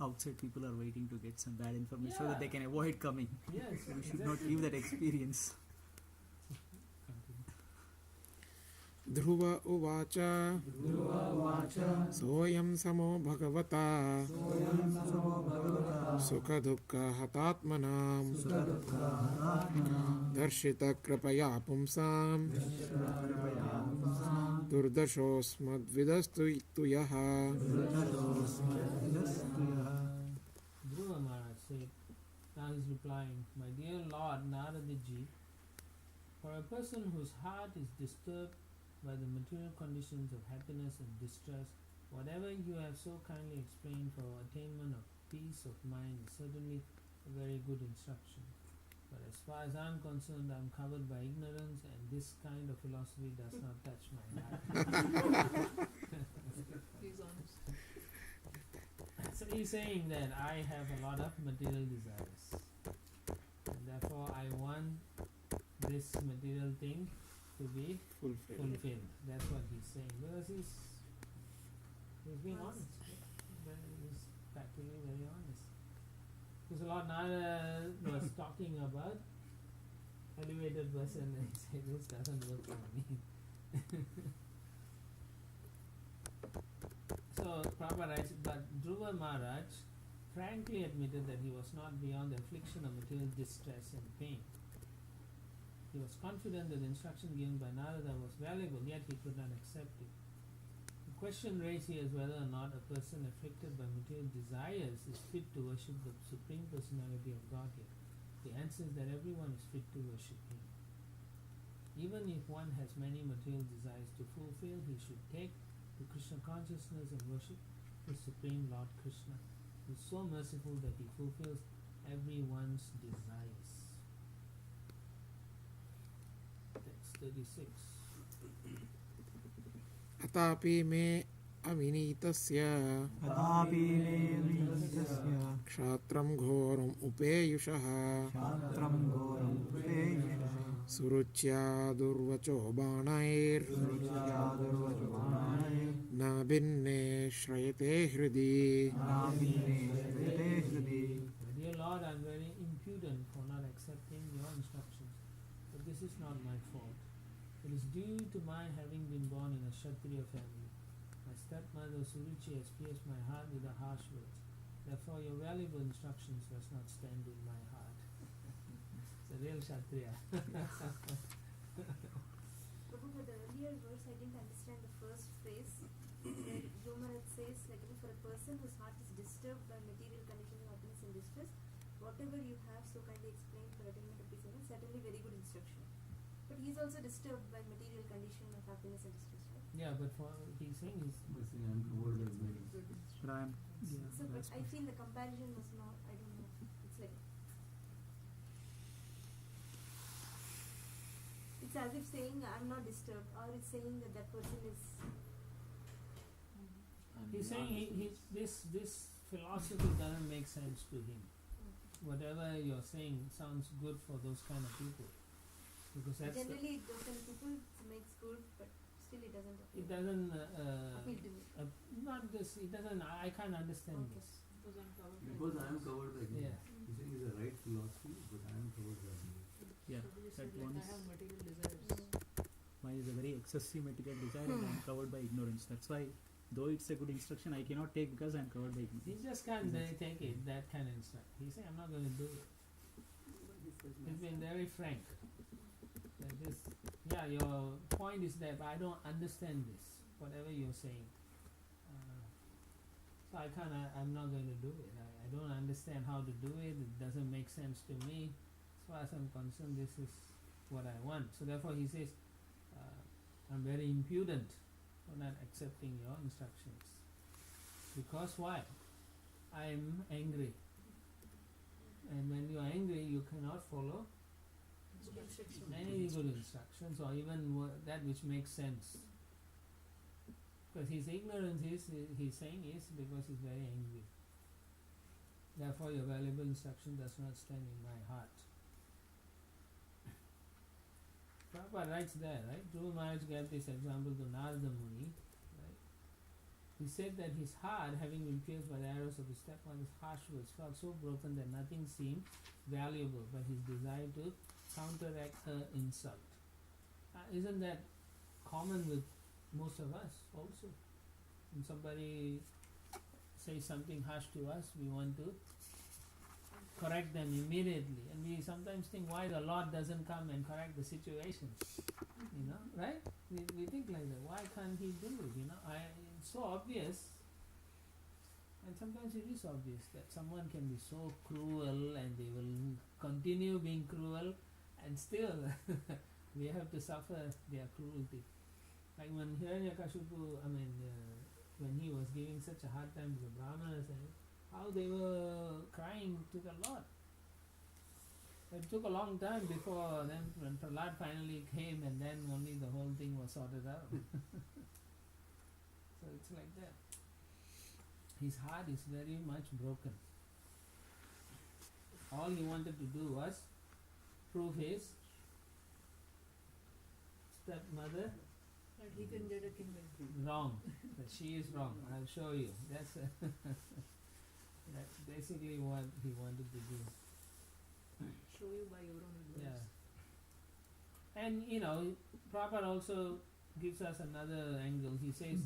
Outside people are waiting to get some bad information so that they Yeah. can avoid coming. Yes, So we should not give that experience. ध्रुव उवाच सोऽयं समो भगवता सुखदुःखहतात्मनां दर्शितकृपया पुंसां दुर्दशोऽस्मद्विदस्तु यः Dhruva Maharaj said, now he's replying, my dear Lord Naradaji, for a person whose heart is disturbed by the material conditions of happiness and distress, whatever you have so kindly explained for attainment of peace of mind is certainly a very good instruction. But as far as I'm concerned, I'm covered by ignorance, and this kind of philosophy does not touch my heart. He's honest. So he's saying that I have a lot of material desires. therefore I want this material thing to be fulfilled. fulfilled. That's what he's saying. Because he's being honest. He's practically very honest. Because Lord Nara was talking about elevated person and he said this doesn't work for me. So Prabhupada writes, but Dhruva Maharaj frankly admitted that he was not beyond the affliction of material distress and pain. He was confident that the instruction given by Narada was valuable, yet he could not accept it. The question raised here is whether or not a person afflicted by material desires is fit to worship the Supreme Personality of Godhead. The answer is that everyone is fit to worship Him. Even if one has many material desires to fulfill, he should take to Krishna consciousness and worship the Supreme Lord Krishna, who is so merciful that He fulfills everyone's desires. Text 36. अतापि मे अविनीतस्य तथापि मे विनीतस्य क्षात्रं घोरम् उपेयुषः क्षात्रं घोरं उपेयुषः सुरुच्या दुर्वचो बाणैर् सुरुच्यादुर्वचोमानये न भिन्ने श्रयते हृदि नाभिन्ने हृदे हृदि. Dear Lord, I am very impudent for not accepting your instructions, but this is not my fault. It is due to my having been born in a Kshatriya family. My stepmother Suruchi has pierced my heart with her harsh words. Therefore, your valuable instructions does not stand in my heart. It's a real Kshatriya. Prabhu, for the earlier verse, I didn't understand the first phrase where Yomaraj says, like, for a person whose heart is disturbed by material conditions of happiness and distress, whatever you have so kindly explained for attainment of peace, is certainly very good instruction. But he is also disturbed by material condition of happiness and distress, right? Yeah, but for he's saying he's By saying I'm covered by ignorance. But I'm, So, but I feel the comparison was not, I don't know, it's like, it's as if saying I'm not disturbed, or it's saying that that person is, he's saying this philosophy doesn't make sense to him. Whatever you're saying sounds good for those kind of people, because that's generally those kind of people makes good, but still it doesn't it doesn't appeal to me. not this. It doesn't. I can't understand Okay. this. Because I am covered by Yeah. ignorance. He's saying it's a right philosophy, but I am covered by ignorance. yeah, Prabhu just that said, like, one I is, have material desires. mine is a very excessive material desire and I'm covered by ignorance. That's why, though it's a good instruction, I cannot take because I'm covered by He ignorance. just can't take it. That kind of instruct. He's saying I'm not going to do it. He's been very frank. Like this. Yeah, your point is that I don't understand this. Whatever you're saying. So I'm not going to do it. I don't understand how to do it. It doesn't make sense to me. As far as I'm concerned, this is what I want. So therefore he says, I'm very impudent for not accepting your instructions. Because why? I'm angry. And when you are angry, you cannot follow any good instructions or even that which makes sense. Because his ignorance he's saying is because he's very angry. Therefore your valuable instruction does not stand in my heart. Prabhupada writes there, right? Dhruva Maharaj gave this example to Narada Muni, right? He said that his heart, having been pierced by the arrows of his stepmother's harsh words, felt so broken that nothing seemed valuable but his desire to counteract her insult. Isn't that common with most of us also? When somebody says something harsh to us, we want to correct them immediately, and we sometimes think why the Lord doesn't come and correct the situation, you know, right? We think like that, why can't He do it, you know? It's so obvious, and sometimes it is obvious that someone can be so cruel and they will continue being cruel and still we have to suffer their cruelty. Like when Hiranyakashipu, when he was giving such a hard time to the Brahmanas, and how they were crying to the Lord. It took a long time before then when Prahlad finally came, and then only the whole thing was sorted out. So it's like that. His heart is very much broken. All he wanted to do was prove his stepmother That he can get a kingdom. wrong, that she is wrong. I'll show you. That's that's basically what he wanted to do. Show you by your own advice. Yeah. And Prabhupada also gives us another angle. He says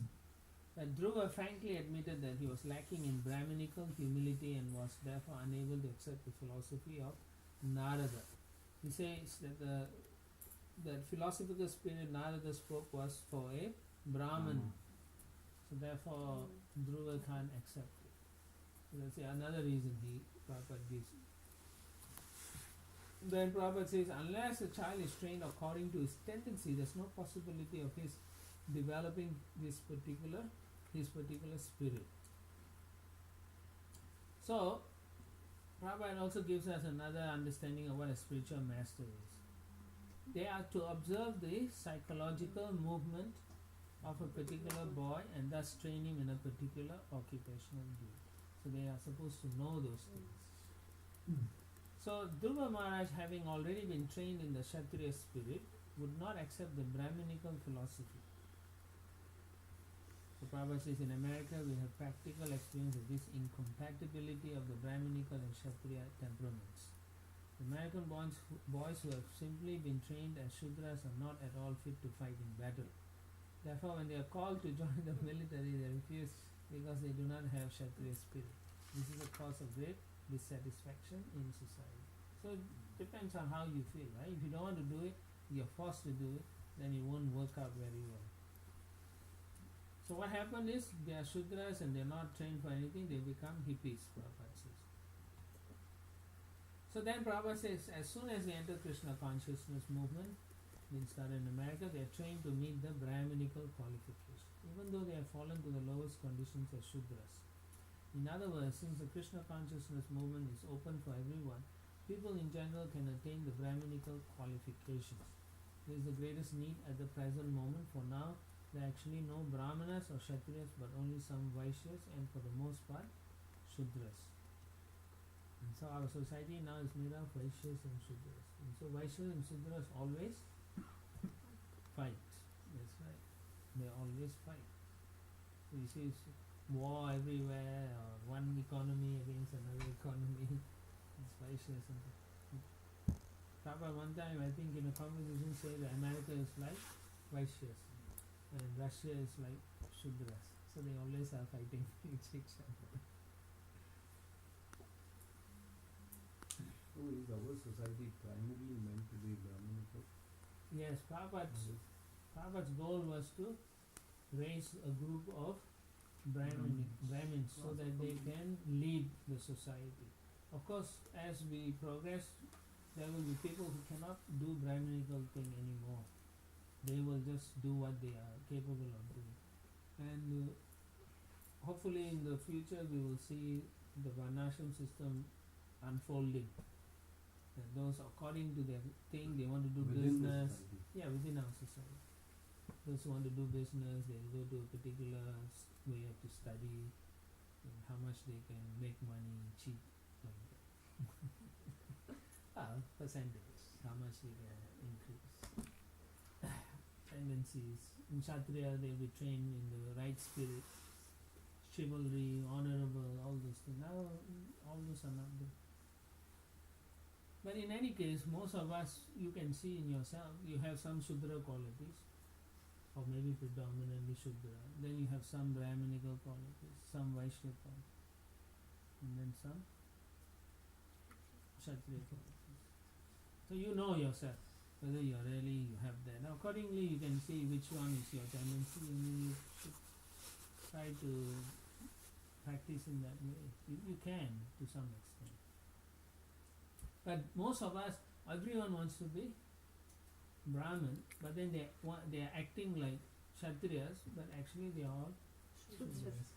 that Dhruva frankly admitted that he was lacking in Brahminical humility and was therefore unable to accept the philosophy of Narada. He says that that philosophical spirit Narada spoke was for a Brahman. So therefore Dhruva can't accept it. So that's another reason Prabhupada gives. Then Prabhupada says, unless a child is trained according to his tendency, there's no possibility of his developing his particular spirit. So Prabhupada also gives us another understanding of what a spiritual master is. They are to observe the psychological movement of a particular boy and thus train him in a particular occupational duty. So they are supposed to know those things. So Dhruva Maharaj, having already been trained in the Kshatriya spirit, would not accept the Brahminical philosophy. So Prabhupada says, in America we have practical experience of this incompatibility of the Brahminical and Kshatriya temperaments. The American boys who have simply been trained as Shudras are not at all fit to fight in battle. Therefore, when they are called to join the military, they refuse because they do not have Kshatriya spirit. This is a cause of great dissatisfaction in society. So it depends on how you feel, right? If you don't want to do it, you're forced to do it, then it won't work out very well. So what happened is, they are Shudras and they're not trained for anything, they become hippies, Prabhupada says. So then Prabhupada says, as soon as they enter Krishna consciousness movement, being started in America, they are trained to meet the Brahminical qualification, even though they have fallen to the lowest conditions as Shudras. In other words, since the Krishna consciousness movement is open for everyone, people in general can attain the Brahminical qualifications. There is the greatest need at the present moment. For now, there are actually no Brahmanas or Kshatriyas, but only some Vaishyas and for the most part, Shudras. And so our society now is made of Vaishyas and Shudras. And so Vaishyas and Shudras always fight. That's right. They always fight. So you see war everywhere, or one economy against another economy. It's Vaishyas and Prabhupada one time, I think in a conversation, said that America is like Vaishyas and Russia is like Shudras. So they always are fighting each other. So is our society primarily meant to be Brahminical? Yes, Prabhupada's goal was to raise a group of Brahmins so that they can lead the society. Of course, as we progress, there will be people who cannot do Brahminical thing anymore. They will just do what they are capable of doing. And hopefully in the future we will see the Varnashram system unfolding. That those according to their thing, they want to do Within the business. society. Yeah, within our society. Those who want to do business, they will go to a particular way to study and how much they can make money cheap. Like that. Percentage, how much they can increase. Tendencies. In Kshatriya, they will be trained in the right spirit, chivalry, honorable, all those things. Now, all those are not there. But in any case, most of us, you can see in yourself, you have some Shudra qualities, or maybe predominantly Shudra. Then you have some Brahminical qualities, some Vaishya qualities, and then some Kshatriya qualities. So you know yourself, whether you have that. Now accordingly you can see which one is your tendency, and you should try to practice in that way. You can, to some extent. But most of us, everyone wants to be Brahmin, but then they are acting like Kshatriyas, but actually they are all Shudras.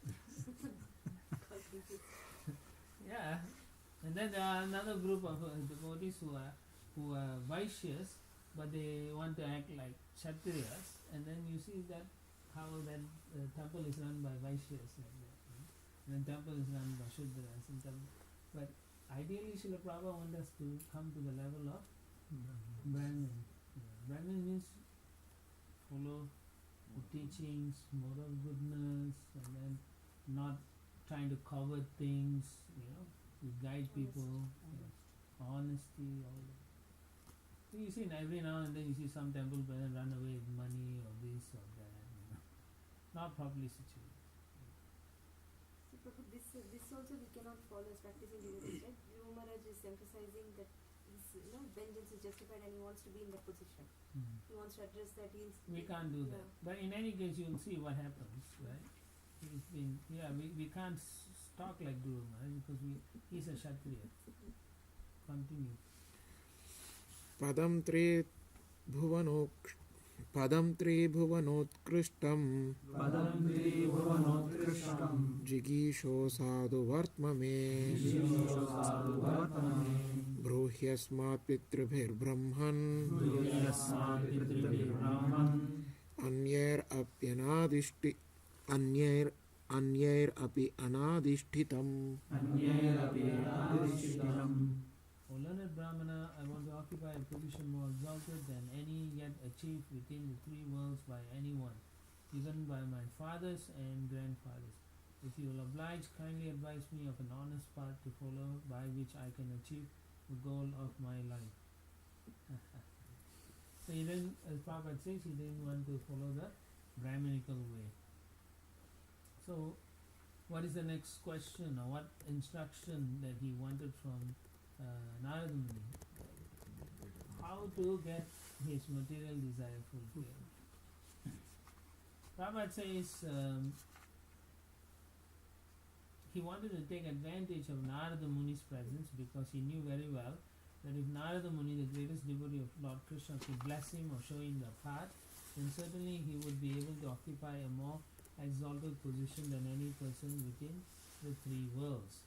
Yeah, and then there are another group of devotees who are Vaishyas, but they want to act like Kshatriyas, and then you see that how that temple is run by Vaishyas like that, and then temple is run by Shudras, but ideally Srila Prabhupada wants us to come to the level of Brahmin. Yeah. Brahmin means follow the teachings, moral goodness, and then not trying to cover things, you guide people, honesty, all that. So you see, every now and then you see some temple brother run away with money or this or that, not properly situated. So Prabhu, this also we cannot follow as practicing devotees, right? Dhruva Maharaj is emphasizing that his vengeance is justified and he wants to be in that position. He wants to address that. We can't do that. But in any case, you'll see what happens, right? We can't talk like Dhruva Maharaj because he's a Kshatriya. Continue. Padam त्रिभुवनोत्कृष्टं जिगीषो Sadhu वर्त्ममे ब्रूह्यस्मात् पितृभिर्ब्रह्मन् अन्यैरपि अनादिष्ठितम्. O learned Brahmana, I want to occupy a position more exalted than any yet achieved within the three worlds by anyone, even by my fathers and grandfathers. If you will oblige, kindly advise me of an honest path to follow by which I can achieve the goal of my life. So he didn't, as Prabhupada says, he didn't want to follow the Brahminical way. So what is the next question, or what instruction that he wanted from Narada Muni? How to get his material desire fulfilled? Prabhupada says he wanted to take advantage of Narada Muni's presence because he knew very well that if Narada Muni, the greatest devotee of Lord Krishna, could bless him or show him the path, then certainly he would be able to occupy a more exalted position than any person within the three worlds.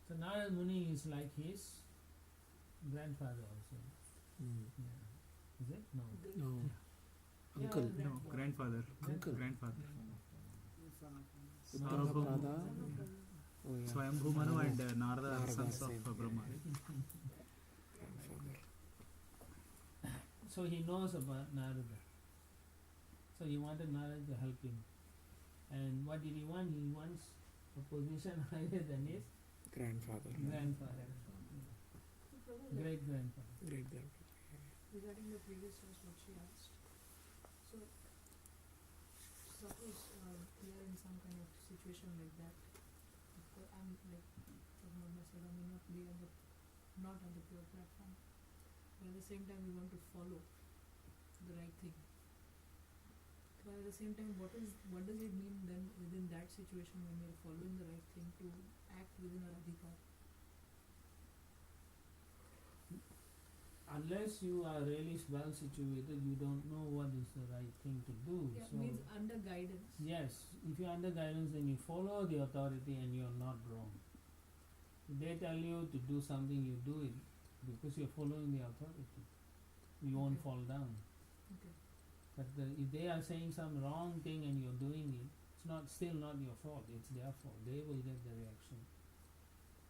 So Narada Muni is like his grandfather also. Yeah. Is it? No. No. Yeah, Uncle. No, grandfather. Uncle. Grandfather. Uttarapada. Oh yeah. Swayambhu Manu and Narada are Narada, sons same. of Brahma. Grandfather. So he knows about Narada. So he wanted Narada to help him. And what did he want? He wants a position higher than his Grandfather. grandfather. So Prabhu, Great grandfather. Great grandfather. regarding the previous verse what she asked, so suppose we are in some kind of situation like that, I'm like talking about myself, I may not be on the pure platform, but at the same time we want to follow the right thing. But at the same time, what does it mean then within that situation when we are following the right thing to act within our adhikar? Unless you are really well situated, you don't know what is the right thing to do. Yeah, So means under guidance. yes, if you're under guidance, then you follow the authority and you're not wrong. If they tell you to do something, you do it because you're following the authority. You won't Okay. fall down. Okay. But if they are saying some wrong thing and you're doing it, it's still not your fault. It's their fault. They will get the reaction.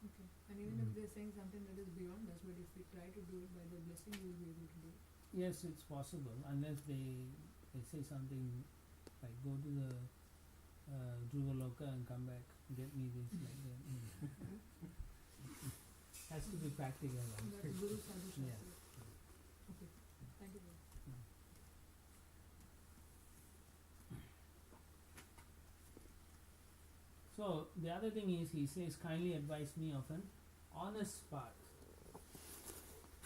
Okay. And even if they're saying something that is beyond us, but if we try to do it by their blessing, we will be able to do it. Yes, it's possible, unless they say something like go to the Dhruvaloka and come back, get me this, like that. Has to be practical. That's Guru Sadhu Shastra. Yeah. Okay. Thank you. So the other thing is, he says, kindly advise me of an honest path.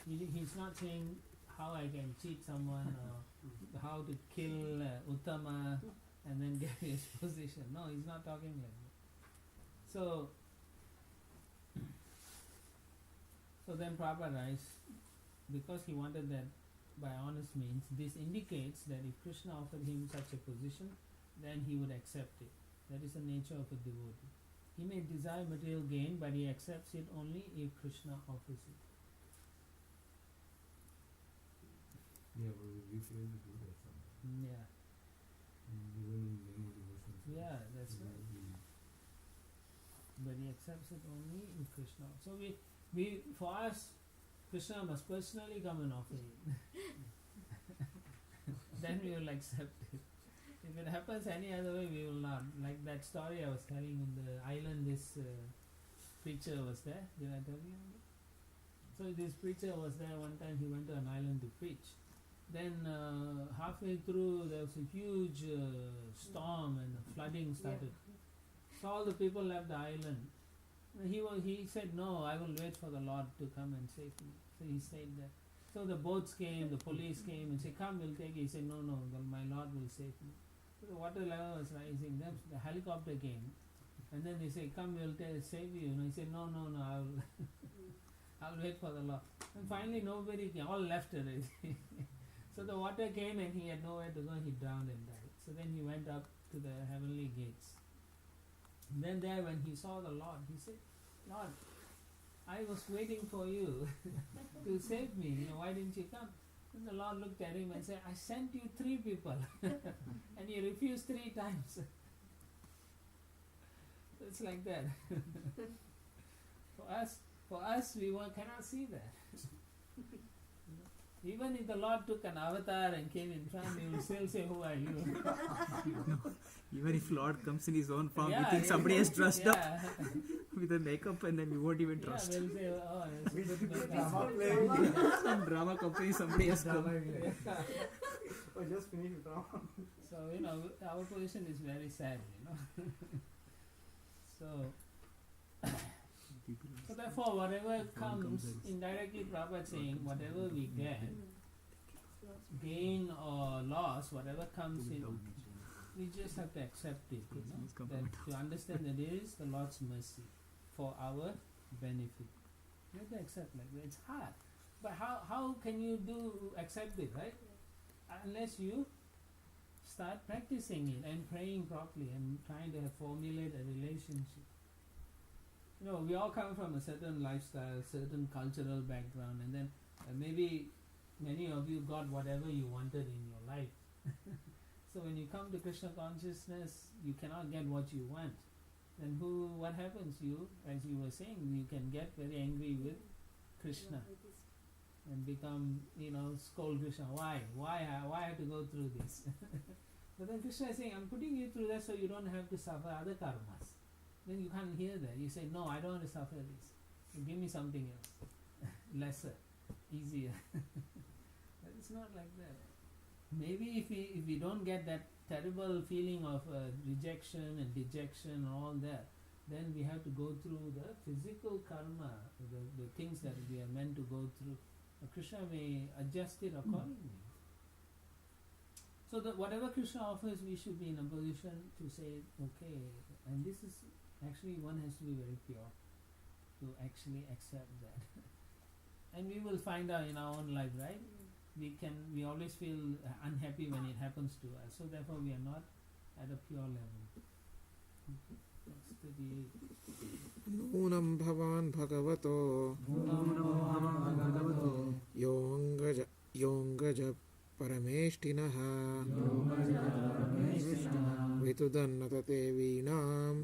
He's not saying how I can cheat someone or how to kill Uttama and then get his position. No, he's not talking like that. So then Prabhupada writes, because he wanted that by honest means, this indicates that if Krishna offered him such a position, then he would accept it. That is the nature of a devotee. He may desire material gain, but he accepts it only if Krishna offers it. Yeah, but we fail to do that sometimes. Yeah, Even in many devotions. yeah, that's right. But he accepts it only if Krishna. So we for us, Krishna must personally come and offer it. Then we will accept it. If it happens any other way, we will not. Like that story I was telling in the island, this preacher was there. Did I tell you? So this preacher was there one time. He went to an island to preach. Then halfway through, there was a huge storm and flooding started. So all the people left the island. He said, no, I will wait for the Lord to come and save me. So he stayed there. So the boats came, the police came and said, come, we'll take you. He said, no, my Lord will save me. So the water level was rising. Then the helicopter came. And then they said, come, we'll save you. And he said, no, I'll wait for the Lord. And finally nobody came. All left already. So the water came and he had nowhere to go. He drowned and died. So then he went up to the heavenly gates. And then there, when he saw the Lord, he said, Lord, I was waiting for you to save me. Why didn't you come? And the Lord looked at him and said, I sent you 3 people and you refused 3 times. It's like that. For us, we cannot see that. Even if the Lord took an avatar and came in front, he will still say, who are you? No, even if Lord comes in his own form, Yeah, we think somebody has dressed up yeah. with a makeup and then we won't even trust. Yeah, we'll say, oh, it's a good makeup. Drama playing. Some drama company, somebody has come. Oh, just finished drama. So, our position is very sad, So therefore, whatever comes, indirectly Prabhupada saying, whatever we get, gain or loss, whatever comes in, we just have to accept it, that to understand that it is the Lord's mercy for our benefit. You have to accept like that. It's hard. But how can you accept it, right? Unless you start practicing it and praying properly and trying to formulate a relationship. We all come from a certain lifestyle, certain cultural background, and then maybe many of you got whatever you wanted in your life. So when you come to Krishna consciousness, you cannot get what you want. Then what happens? You, as you were saying, you can get very angry with Krishna and become, scold Krishna. Why I have to go through this? But then Krishna is saying, I'm putting you through that so you don't have to suffer other karmas. Then you can't hear that. You say, no, I don't want to suffer this. So give me something else. Lesser, easier. But it's not like that. Maybe if we don't get that terrible feeling of rejection and dejection and all that, then we have to go through the physical karma, the things that we are meant to go through. Krishna may adjust it accordingly. So that whatever Krishna offers, we should be in a position to say, okay, and this is actually, one has to be very pure to actually accept that. And we will find out in our own life, right? We always feel unhappy when it happens to us. So therefore we are not at a pure level. Next to the Nunam bhavan bhagavato yongaja parameshtinaha vitudannate veenam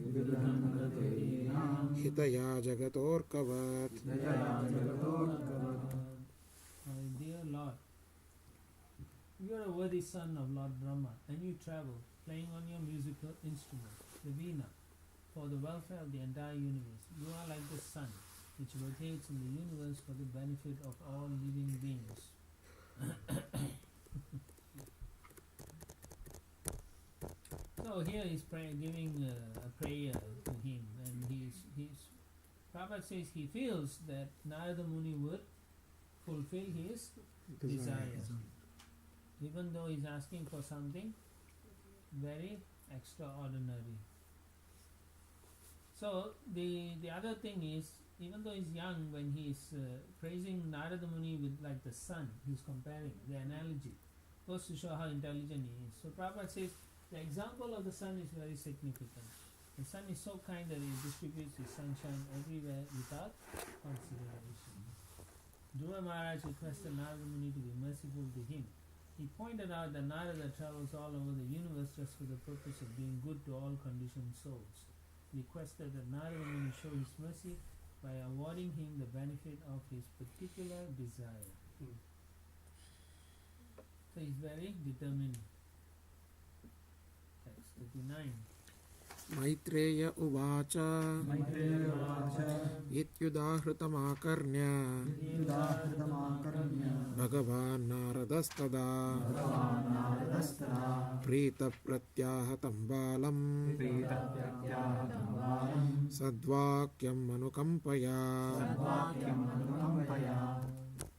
hitaya jagatorkavat. Dear Lord, you are a worthy son of Lord Brahma, and you travel, playing on your musical instrument, the veena, for the welfare of the entire universe. You are like the sun, which rotates in the universe for the benefit of all living beings. So here he's giving a prayer to him, and Prabhupada says he feels that Narada Muni would fulfill his desires, even though he's asking for something very extraordinary. So the other thing is, even though he's young, when he's praising Narada Muni with like the sun, he's comparing the analogy, goes to show how intelligent he is. So Prabhupada says the example of the sun is very significant. The sun is so kind that it distributes his sunshine everywhere without consideration. Dhruva Maharaj requested Narada Muni to be merciful to him. He pointed out that Narada travels all over the universe just for the purpose of being good to all conditioned souls. He requested that Narada Muni show his mercy by awarding him the benefit of his particular desire. Hmm. So he's very determined. Text 39. Maitreya उवाच इत्युदाहृतमाकर्ण्य भगवान् नारदस्तदा प्रीतप्रत्याहतं बालं सद्वाक्यम् अनुकम्पया.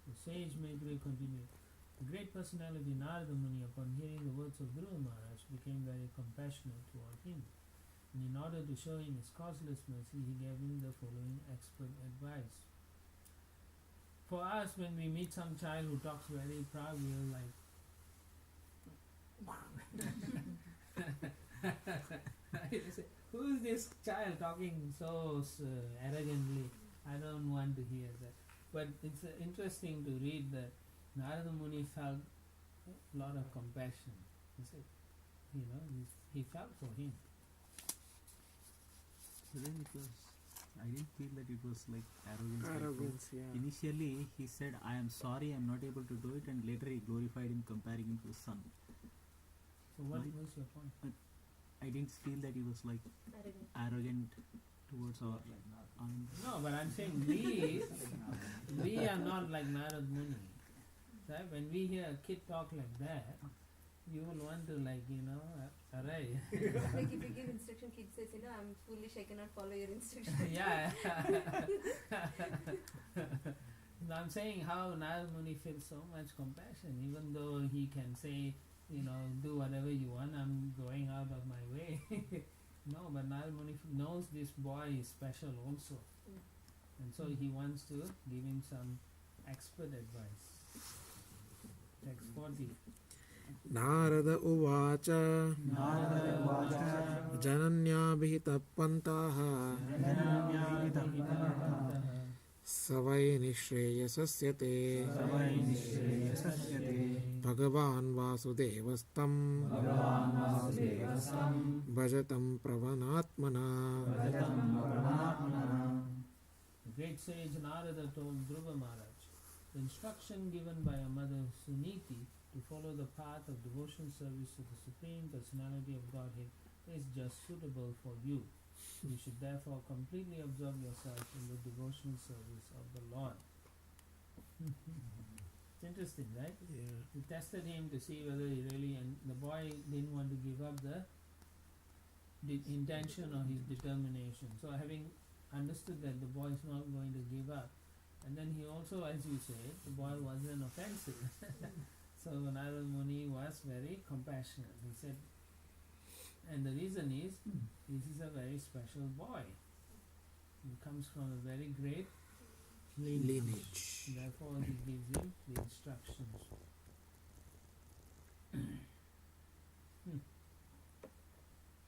The sage Maitreya continued. The great personality Narada Muni, upon hearing the words of Dhruva Maharaj, became very compassionate toward him. And in order to show him his causeless mercy, he gave him the following expert advice. For us, when we meet some child who talks very proud, we are like, you say, who is this child talking so arrogantly? I don't want to hear that. But it's interesting to read that Narada Muni felt a lot of compassion. He said, he felt for him. So then it was, I didn't feel that it was like arrogance. Arrogance, yeah. Initially he said, I am sorry, I am not able to do it, and later he glorified him, comparing him to his son. So what Right. was your point? I didn't feel that he was like arrogant towards our No, but I'm saying we are not like Narada Muni. Right? When we hear a kid talk like that, you will want to array. Like if you give instruction, kid says, I'm foolish, I cannot follow your instruction. Yeah. I'm saying how Narada Muni feels so much compassion, even though he can say, do whatever you want, I'm going out of my way. No, but Narada Muni knows this boy is special also. And so he wants to give him some expert advice. Text 40. Narad उवाच जनन्याभिहितः पन्थाः स वै निःश्रेयसस्य ते भगवान् वासुदेवस्तं भजतं प्रवनात्मना. The great sage Narada told Dhruva Maharaj, the instruction given by a mother Suniti to follow the path of devotional service to the Supreme Personality of Godhead is just suitable for you. You should therefore completely absorb yourself in the devotional service of the Lord. It's interesting, right? Yeah. He tested him to see whether he really, and the boy didn't want to give up the intention or his determination. So having understood that the boy is not going to give up, and then he also, as you say, the boy wasn't offensive. So Narada Muni was very compassionate. He said, and the reason is, this is a very special boy. He comes from a very great Lineage. Therefore he gives him the instructions.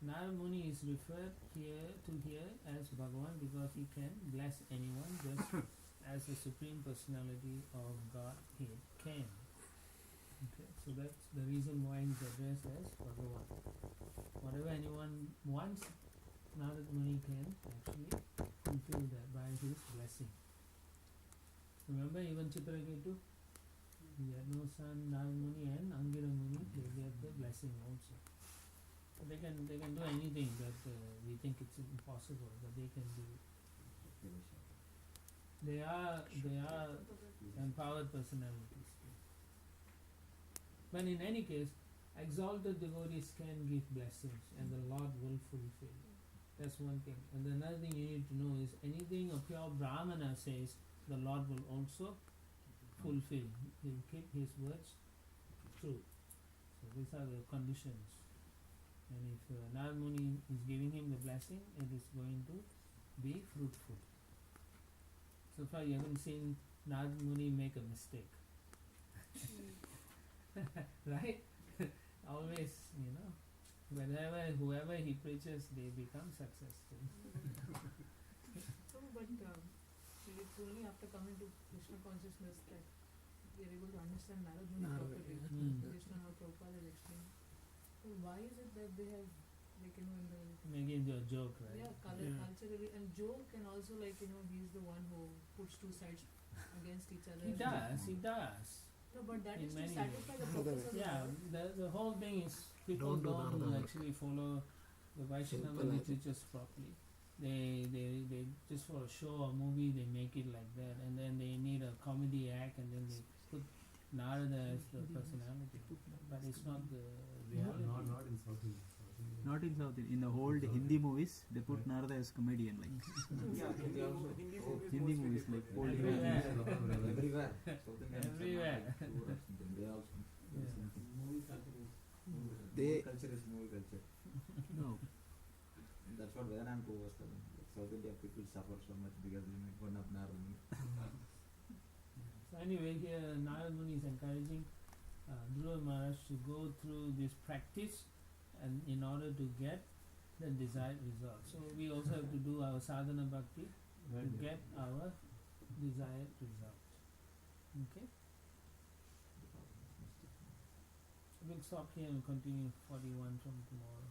Narada Muni is referred here as Bhagavan because he can bless anyone just as the Supreme Personality of Godhead can. Okay, so that's the reason why he's addressed as Bhagavan. Whatever anyone wants, Narada Muni can actually fulfill that by his blessing. Remember even Chitraketu? He had no son, Narada Muni and Angira Muni, they get the blessing also. So they can do anything that we think it's impossible, but they can do it. They are empowered personalities. But in any case, exalted devotees can give blessings and the Lord will fulfill. That's one thing. And another thing you need to know is anything a pure Brahmana says, the Lord will also fulfill. He will keep his words true. So these are the conditions. And if Narada Muni is giving him the blessing, it is going to be fruitful. So far you haven't seen Narada Muni make a mistake. Right? Always, whoever he preaches, they become successful. So, but it's only after coming to Krishna consciousness that we are able to understand Narada Muni properly. Krishna, how Prabhupada has explained. So why is it that they have, in the... Again, into a joke, right? Yeah, Yeah. culturally, and Joe can also, like, he's the one who puts two sides against each other. He does. No, but that In is to many satisfy the ways. purpose of the Yeah, Lord. the whole thing is people Don't do don't Narada work. actually follow the Vaishnava Simple logic. literatures properly. They just for a show or movie they make it like that, and then they need a comedy act, and then they put Narada as the personality, but it's not the reality. Not in South India. South India. Not in South India. In the old Hindi movies, they put Narada as comedian, like Yeah, Hindi also. Hindi movies, like old Everywhere. Everywhere. South Indians are Everywhere. not like poor or something. They also do the Yeah. same thing. Movie culture is They- Movie culture is movie culture. No. That's what Vedananta was telling. Like South India people suffer so much because they make fun of Narada. So anyway, here Narada Muni is encouraging Dhruva Maharaj to go through this practice, and in order to get the desired result. So we also have to do our sadhana bhakti to get our desired result. Okay? We'll stop here and continue 41 from tomorrow.